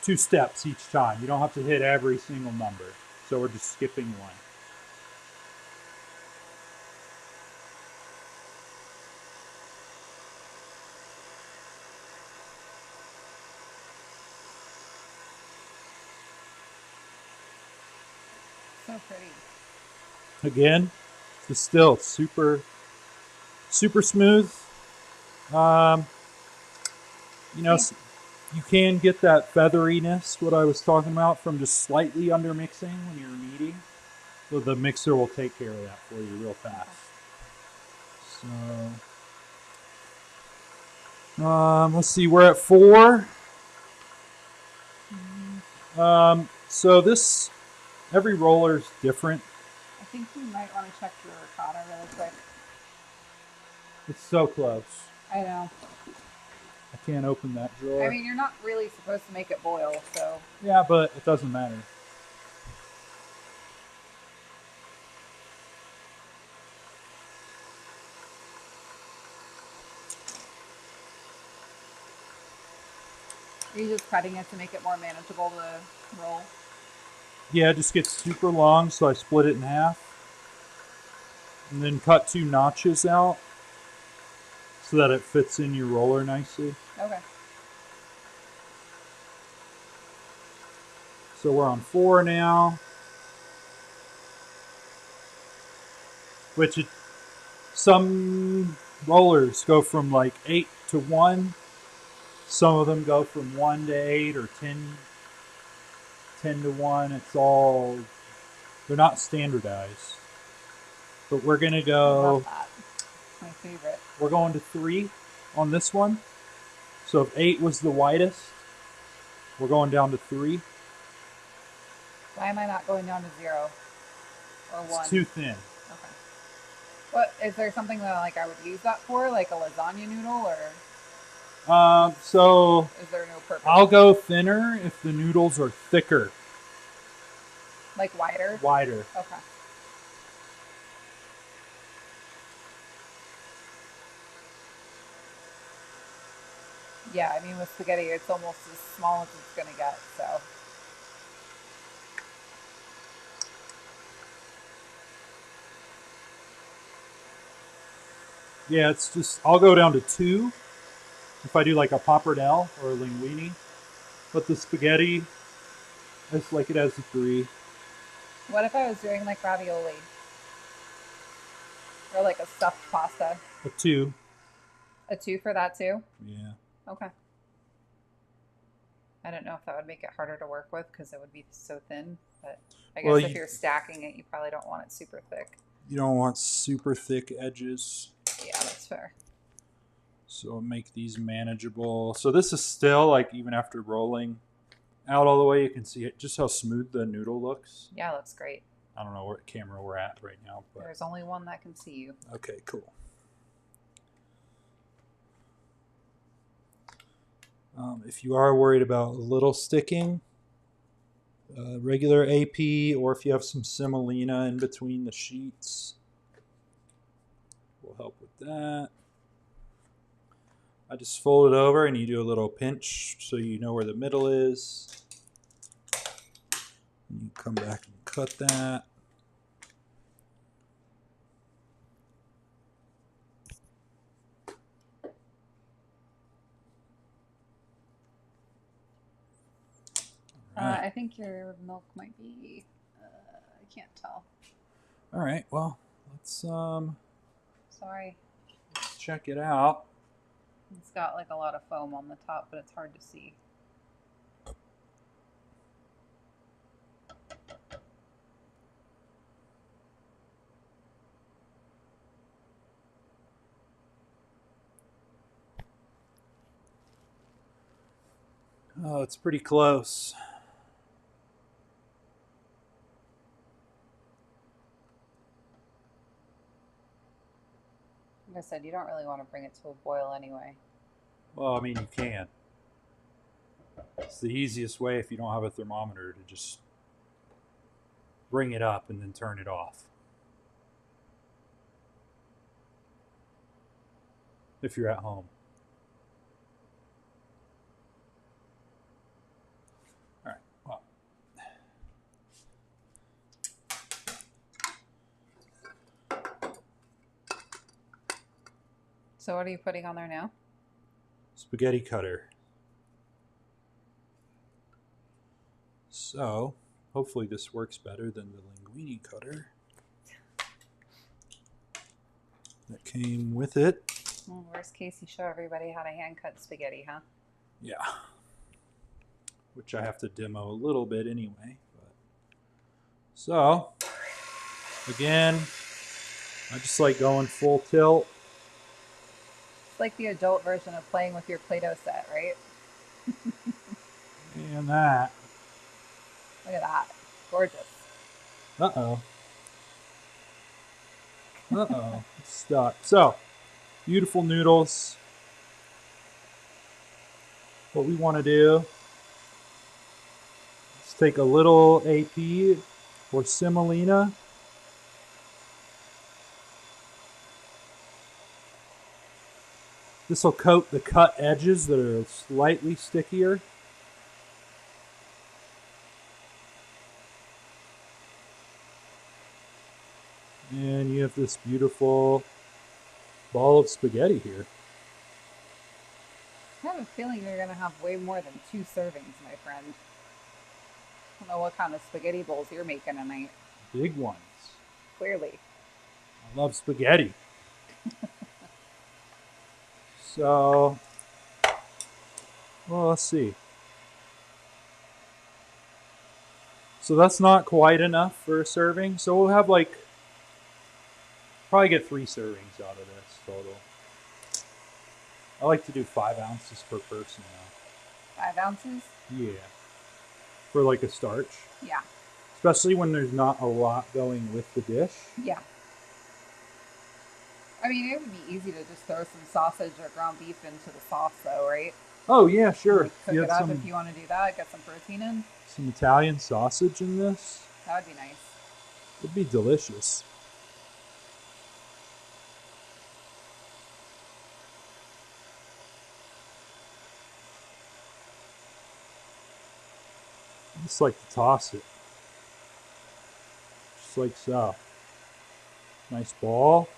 2 steps each time. You don't have to hit every single number. So we're just skipping one. So pretty. Again, it's still super smooth. You know, you can get that featheriness, what I was talking about, from just slightly under mixing when you're kneading. So the mixer will take care of that for you real fast. So, let's see, we're at 4. So this, every roller is different. I think you might want to check your ricotta really quick. It's so close. I know. I can't open that drawer. I mean, you're not really supposed to make it boil, so. Yeah, but it doesn't matter. Are you just cutting it to make it more manageable to roll? Yeah, it just gets super long, so I split it in half. And then cut 2 notches out so that it fits in your roller nicely. Okay. So we're on 4 now. Which some rollers go from like 8 to 1. Some of them go from 1 to 8 or 10 to 1. It's all, they're not standardized. But we're going to go, I love that. My favorite. We're going to 3 on this one. So if 8 was the widest, we're going down to 3. Why am I not going down to 0 or 1? It's too thin. Okay. What, is there something that like I would use that for, like a lasagna noodle, or? So is there no purpose? I'll go thinner if the noodles are thicker. Like wider? Wider. Okay. Yeah, I mean with spaghetti, it's almost as small as it's gonna get. So Yeah, it's just, I'll go down to 2 if I do like a pappardelle or a linguine. But the spaghetti, it's like it has a 3. what if I was doing like ravioli or like a stuffed pasta? A 2. A 2 for that too? Yeah. Okay. I don't know if that would make it harder to work with because it would be so thin. But I Well, guess if you're stacking it, you probably don't want it super thick. you don't want super thick edges. Yeah, that's fair. So make these manageable. So this is still like, even after rolling out all the way, you can see it, just how smooth the noodle looks. Yeah, looks great. I don't know what camera we're at right now, but There's only one that can see you. okay, cool. If you are worried about a little sticking, regular AP, or if you have some semolina in between the sheets, will help with that. I just fold it over and you do a little pinch so you know where the middle is. And you come back and cut that. Right. I think your milk might be, I can't tell. All right, well, let's Sorry. check it out. It's got like a lot of foam on the top, but it's hard to see. Oh, it's pretty close. Like I said, you don't really want to bring it to a boil anyway. Well, I mean, you can. It's the easiest way if you don't have a thermometer to just bring it up and then turn it off. If you're at home. All right, well. So what are you putting on there now? Spaghetti cutter. So, hopefully this works better than the linguine cutter that came with it. Well, worst case, you show everybody how to hand cut spaghetti, huh? Yeah. Which I have to demo a little bit anyway. But. So, again, I just like going full tilt. It's like the adult version of playing with your Play-Doh set, right? And that. Look at that. Gorgeous. Uh-oh. Uh-oh. It's stuck. So, beautiful noodles. What we want to do is take a little AP or semolina. This will coat the cut edges that are slightly stickier. And you have this beautiful ball of spaghetti here. I have a feeling you're going to have way more than 2 servings, my friend. I don't know what kind of spaghetti bowls you're making tonight. Big ones. Clearly. I love spaghetti. So, well, let's see. So that's not quite enough for a serving. So we'll have like, probably get 3 servings out of this total. I like to do 5 ounces per person now. 5 ounces? Yeah. For like a starch. Yeah. Especially when there's not a lot going with the dish. Yeah. I mean, it would be easy to just throw some sausage or ground beef into the sauce, though, right? Oh, yeah, sure. Like, cook it up if you want to do that. Get some protein in. Some Italian sausage in this. That would be nice. It'd be delicious. Just like to toss it. Just like so. Nice ball.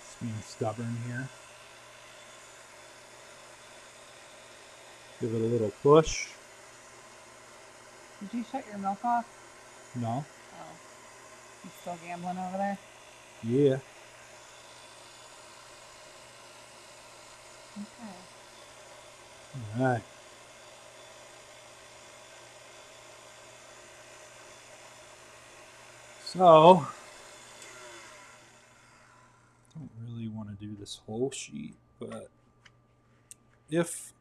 Just being stubborn here. Give it a little push. Did you shut your milk off? No. Oh, you still gambling over there? Yeah. Okay. All right. So, don't really want to do this whole sheet, but if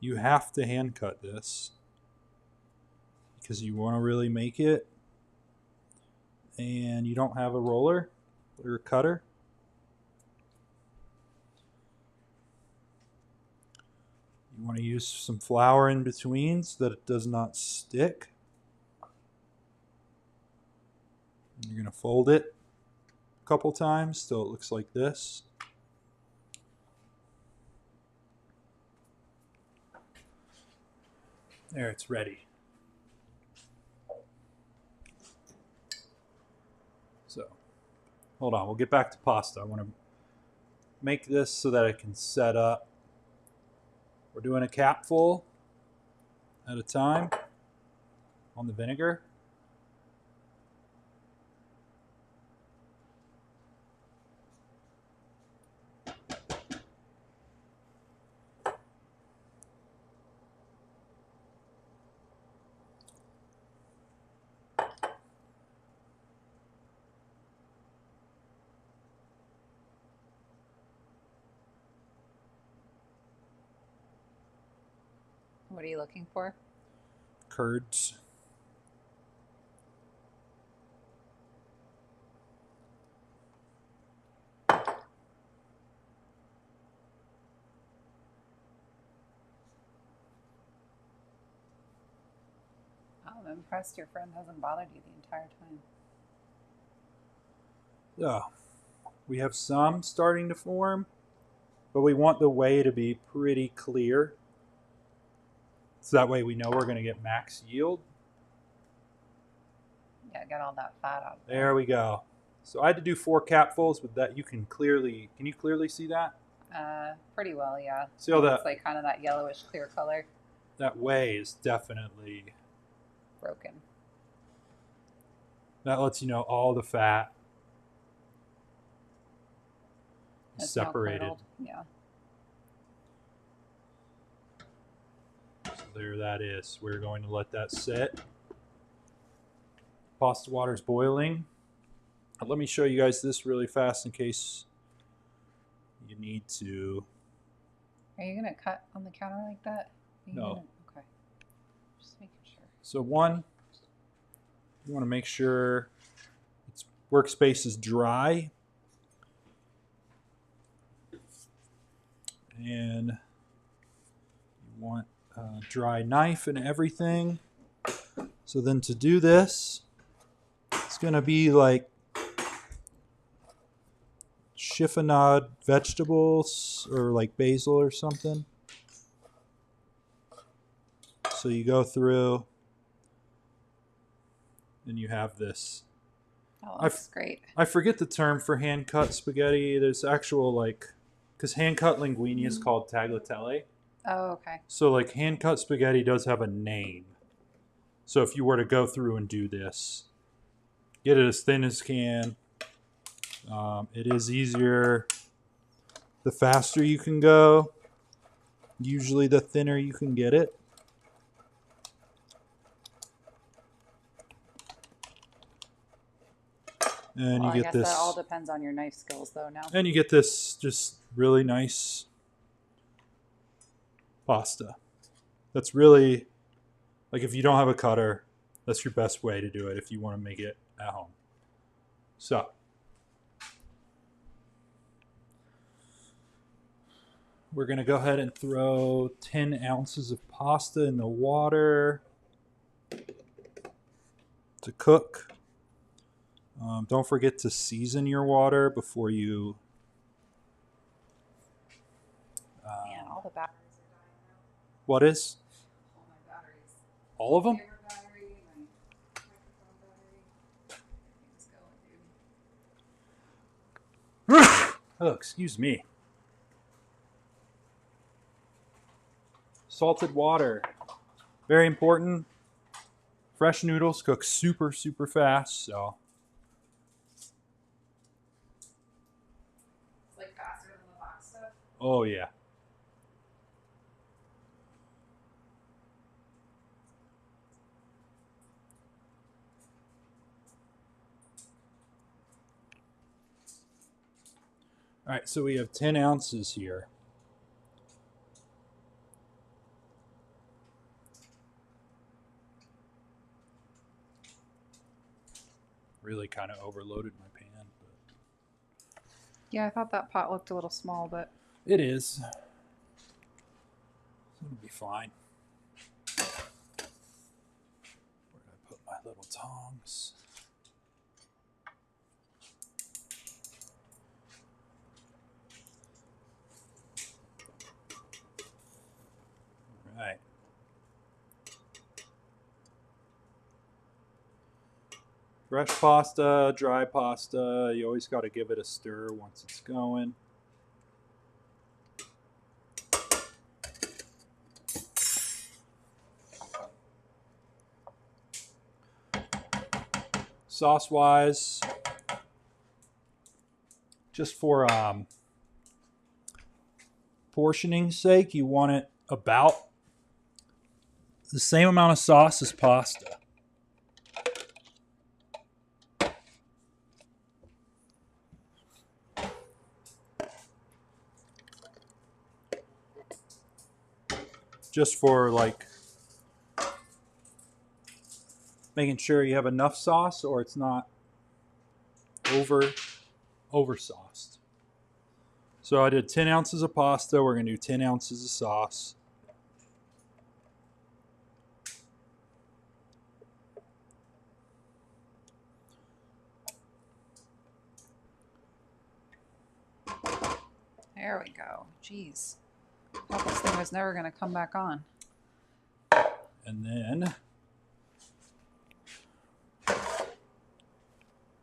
you have to hand cut this because you want to really make it and you don't have a roller or a cutter, you want to use some flour in between so that it does not stick. You're going to fold it a couple times till it looks like this. There, it's ready. So, hold on, we'll get back to pasta. I want to make this so that it can set up. We're doing a capful at a time on the vinegar. What are you looking for? Curds. I'm impressed your friend hasn't bothered you the entire time. So, we have some starting to form, but we want the whey to be pretty clear. So that way we know we're going to get max yield. Yeah, get all that fat out. There we go. So I had to do 4 capfuls, but that you can you clearly see that? Pretty well, yeah. See how that It's like kind of that yellowish clear color. that whey is definitely Broken. that lets you know all the fat is It's now separated. curdled. Yeah. So there that is. We're going to let that sit. Pasta water's boiling. Let me show you guys this really fast in case you need to. Are you gonna cut on the counter like that? No. Okay. Just making sure. So one, you want to make sure its workspace is dry. And you want a dry knife and everything. So then to do this, it's going to be like chiffonade vegetables or like basil or something. So you go through and you have this. Oh, that's great. I forget the term for hand cut spaghetti. There's actual because hand cut linguine is called tagliatelle. Oh, okay. So like hand cut spaghetti does have a name. So if you were to go through and do this, get it as thin as can. It is easier the faster you can go. Usually the thinner you can get it. And Well, you I get guess this. that all depends on your knife skills, though. Now. And you get this just really nice pasta. That's really, like if you don't have a cutter, that's your best way to do it if you want to make it at home. So, we're going to go ahead and throw 10 ounces of pasta in the water to cook. Don't forget to season your water before you. Man, all the batteries are dying now. What is? All my batteries. All of them? Camera battery, my microphone battery. Everything's going, dude. Oh, excuse me. Salted water. Very important. Fresh noodles cook super, super fast, so. It's like faster than the box stuff. Oh, yeah. All right, so we have 10 ounces here. Really kind of overloaded my pan, but Yeah, I thought that pot looked a little small, but it is. It'll be fine. Where did I put my little tongs? All right. Fresh pasta, dry pasta, you always got to give it a stir once it's going. Sauce-wise, just for portioning sake, you want it about the same amount of sauce as pasta. Just for like making sure you have enough sauce or it's not over sauced. So I did 10 ounces of pasta. We're going to do 10 ounces of sauce. there we go. Jeez. I thought this thing was never going to come back on. And then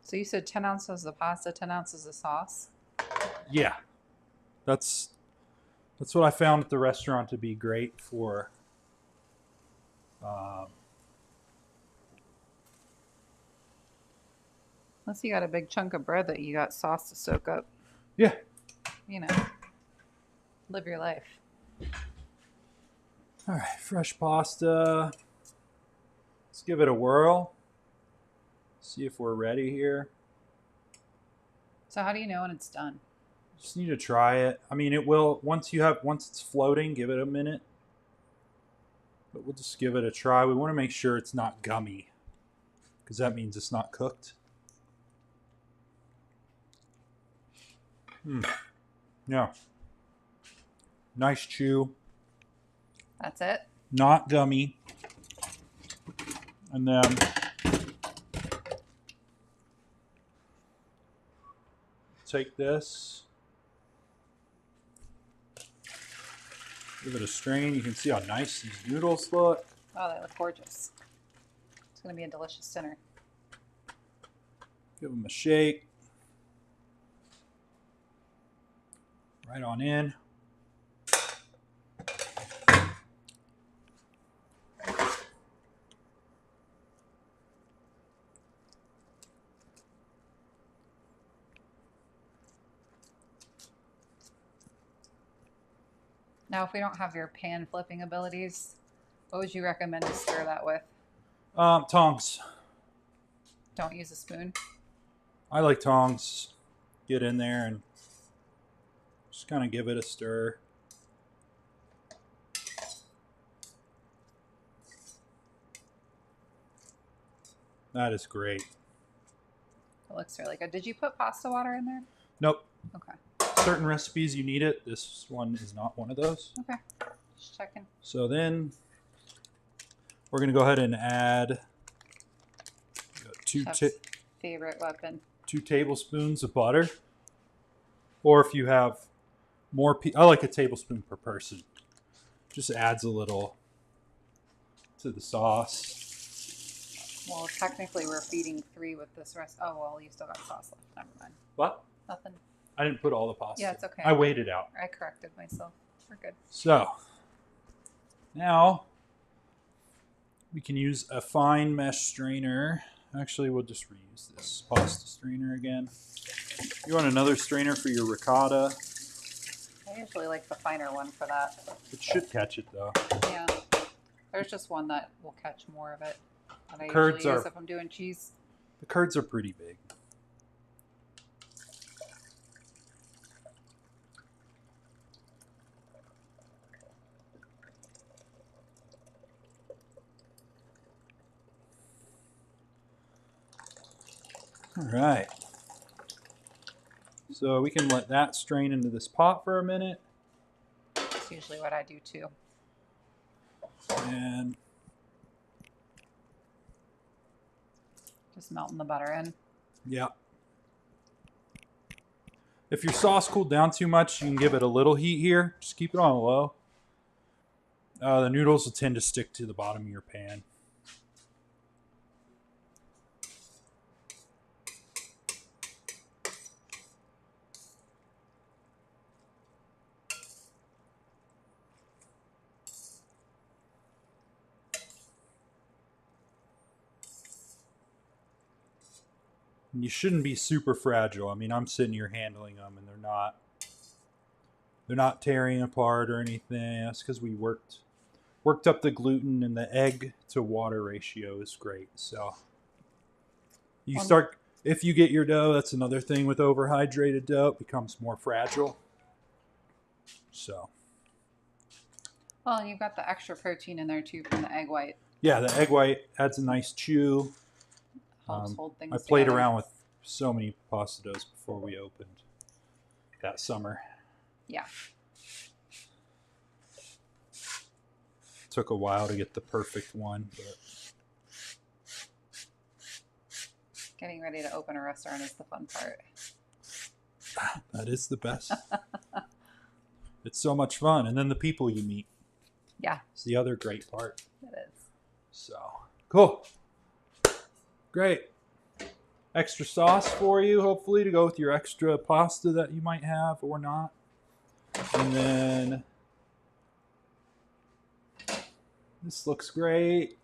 So you said 10 ounces of pasta, 10 ounces of sauce? yeah, that's what I found at the restaurant to be great for Unless you got a big chunk of bread that you got sauce to soak up. yeah. You know, live your life. All right, fresh pasta. Let's give it a whirl. See if we're ready here. So how do you know when it's done? Just need to try it. I mean, it will once it's floating, give it a minute. But we'll just give it a try. We want to make sure it's not gummy, because that means it's not cooked. Yeah. Nice chew. That's it? Not gummy. And then take this. Give it a strain. You can see how nice these noodles look. Oh, they look gorgeous. It's going to be a delicious dinner. Give them a shake. Right on in. Now, if we don't have your pan flipping abilities, what would you recommend to stir that with? Tongs. Don't use a spoon. I like tongs. Get in there and just kind of give it a stir. That is great. It looks really good. Did you put pasta water in there? Nope. Okay. Certain recipes you need it. This one is not one of those. Okay. Just checking. So then we're going to go ahead and add 2 That's favorite weapon. 2 tablespoons of butter. Or if you have more, I like a tablespoon per person. Just adds a little to the sauce. Well, technically we're feeding 3 with this rest. Oh, well, you still got sauce left. Never mind. What? Nothing. I didn't put all the pasta. Yeah, it's okay. I weighed it out. I corrected myself. We're good. So, now we can use a fine mesh strainer. Actually, we'll just reuse this pasta strainer again. You want another strainer for your ricotta? I usually like the finer one for that. It should catch it though. Yeah. There's just one that will catch more of it. That I Curds usually use are- if I'm doing cheese. The curds are pretty big. All right. So we can let that strain into this pot for a minute. That's usually what I do too. And Just melting the butter in. yeah. If your sauce cooled down too much, you can give it a little heat here. Just keep it on low. The noodles will tend to stick to the bottom of your pan. And you shouldn't be super fragile. I mean, I'm sitting here handling them, and they're not tearing apart or anything. That's because we worked up the gluten, and the egg to water ratio is great. So you start, if you get your dough, that's another thing with overhydrated dough, it becomes more fragile. So Well, and you've got the extra protein in there too from the egg white. yeah, the egg white adds a nice chew. Helps hold things I played together. around with so many pasta doughs before we opened that summer. Yeah. Took a while to get the perfect one, but Getting ready to open a restaurant is the fun part. that is the best. It's so much fun. And then the people you meet. Yeah, It's the other great part. it is. So, cool. Great. Extra sauce for you, hopefully, to go with your extra pasta that you might have or not. And then this looks great.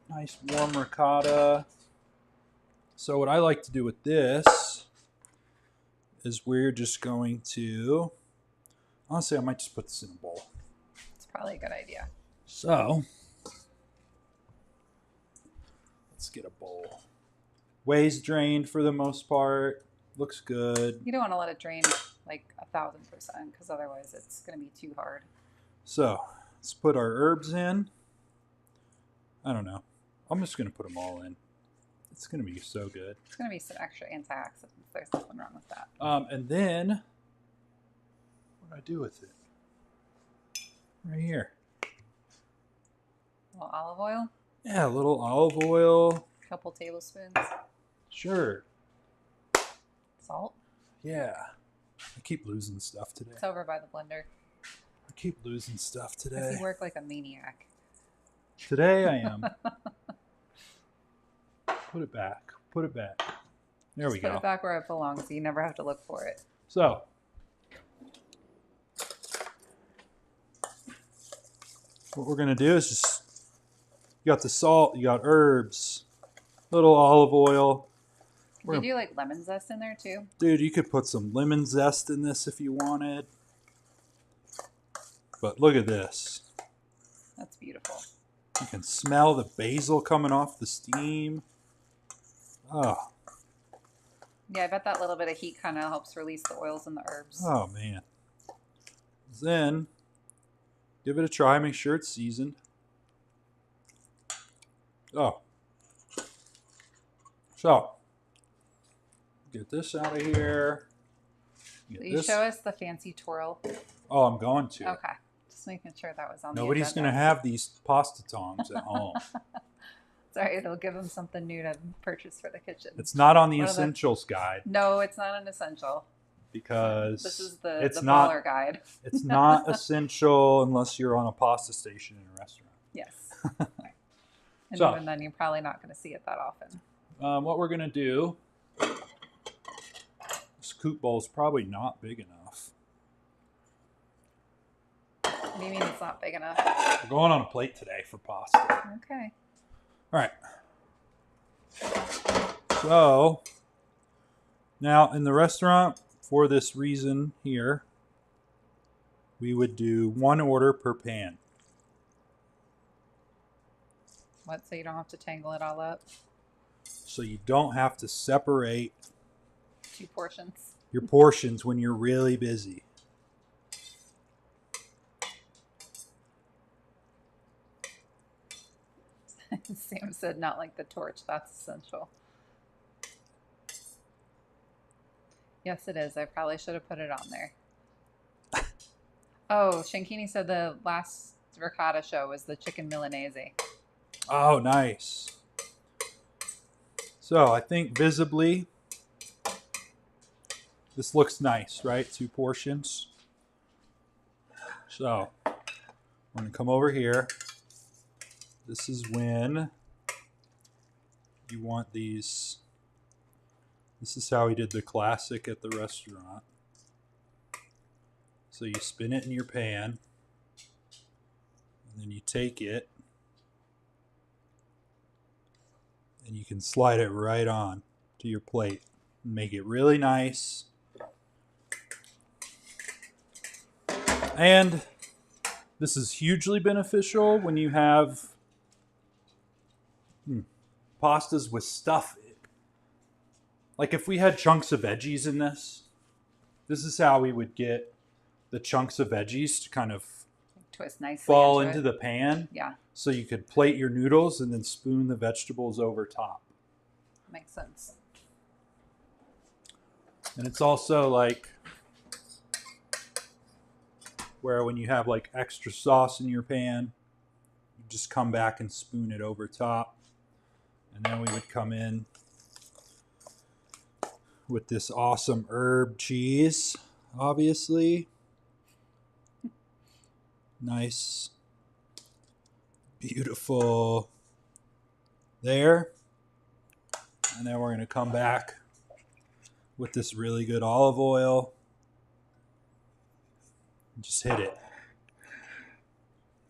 Nice warm ricotta. So what I like to do with this is we're just going to, honestly, I might just put this in a bowl. It's probably a good idea. So let's get a bowl. Way's drained for the most part. Looks good. You don't want to let it drain like 1,000% because otherwise it's going to be too hard. So let's put our herbs in. I don't know. I'm just going to put them all in. It's going to be so good. It's going to be some extra antioxidants. There's nothing wrong with that. And then, what do I do with it? Right here. A little olive oil, Yeah, a little olive oil. a couple tablespoons. Sure. Salt. Yeah. I keep losing stuff today. It's over by the blender. I keep losing stuff Because today. you work like a maniac. Today I am. Put it back. Put it back. There we Put go. it back where it belongs so you never have to look for it. So, what we're going to do is just, you got the salt, you got herbs, little olive oil. Can you do like lemon zest in there too? Dude, you could put some lemon zest in this if you wanted. But look at this. That's beautiful. You can smell the basil coming off the steam. Oh, Yeah, I bet that little bit of heat kind of helps release the oils and the herbs. oh man. Then, give it a try. Make sure it's seasoned. Oh. So, get this out of here. Get Will you this. show us the fancy twirl? Oh, I'm going to. Okay. Just making sure that was on Nobody's the going to agenda. have these pasta tongs at home. Sorry, it'll give them something new to purchase for the kitchen. It's not on the One of the- essentials guide No, it's not an essential. because This is the it's baller not guide. it's not essential unless you're on a pasta station in a restaurant. Yes. And So- even then, you're probably not going to see it that often. What we're gonna do? This coupe bowl is probably not big enough. What do you mean it's not big enough? We're going on a plate today for pasta. Okay. All right. So now in the restaurant, for this reason here, we would do 1 order per pan. What? So you don't have to tangle it all up? So you don't have to separate 2 portions. your portions when you're really busy. Sam said not like the torch. That's essential. Yes, it is. I probably should have put it on there. Oh, Shankini said the last ricotta show was the chicken Milanese. Oh, nice. So I think visibly, this looks nice, right? 2 portions. So I'm going to come over here. This is when you want these. This is how we did the classic at the restaurant. So you spin it in your pan, and then you take it, and you can slide it right on to your plate and make it really nice. And this is hugely beneficial when you have pastas with stuff. Like if we had chunks of veggies in this is how we would get the chunks of veggies to kind of Twist nicely. fall into into it. the pan. Yeah, So you could plate your noodles and then spoon the vegetables over top. makes sense. And it's also like where when you have like extra sauce in your pan, you just come back and spoon it over top. And then we would come in with this awesome herb cheese, obviously. Nice, beautiful there. And then we're going to come back with this really good olive oil. And just hit it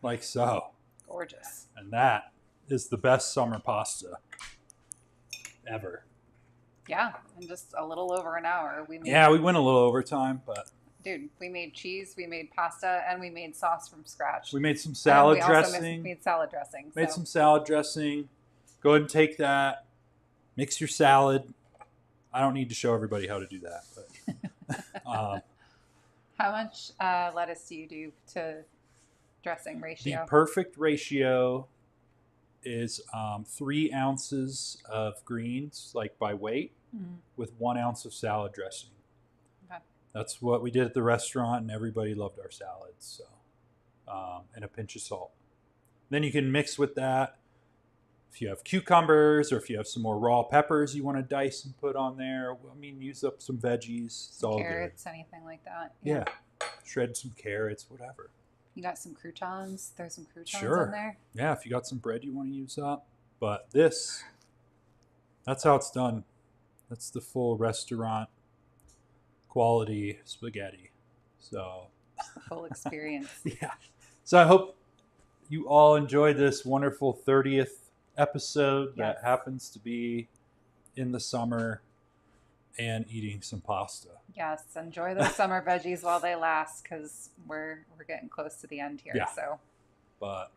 like so. Gorgeous. And that is the best summer pasta ever. Yeah, in just a little over an hour. We went a little over time, but Dude, we made cheese, we made pasta, and we made sauce from scratch. we made some And salad we also dressing. made salad dressing. Made so. some salad dressing. Go ahead and take that. Mix your salad. I don't need to show everybody how to do that, but How much lettuce do you do to dressing the ratio? perfect ratio is 3 ounces of greens, like by weight, Mhm. with 1 ounce of salad dressing. Okay. That's what we did at the restaurant, and everybody loved our salads. So, and a pinch of salt. Then you can mix with that. If you have cucumbers or if you have some more raw peppers you want to dice and put on there, I mean, use up some veggies. It's all Carrots, anything like that. good. Yeah. Shred some carrots, whatever. You got some croutons? Throw some croutons Sure. in there? Yeah, if you got some bread you want to use up. But this, that's how it's done. That's the full restaurant quality spaghetti. So, The full experience. yeah. So I hope you all enjoyed this wonderful 30th episode that Yes. happens to be in the summer and eating some pasta. Yes, enjoy those summer veggies while they last, because we're getting close to the end here. Yeah. So But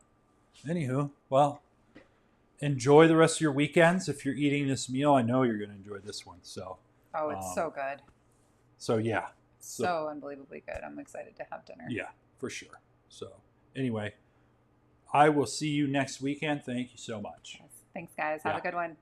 anywho, well, enjoy the rest of your weekends. If you're eating this meal, I know you're going to enjoy this one. So, it's so good. so yeah. So unbelievably good. I'm excited to have dinner. Yeah, for sure. So anyway, I will see you next weekend. Thank you so much. Yes. Thanks, guys. Have Yeah. a good one.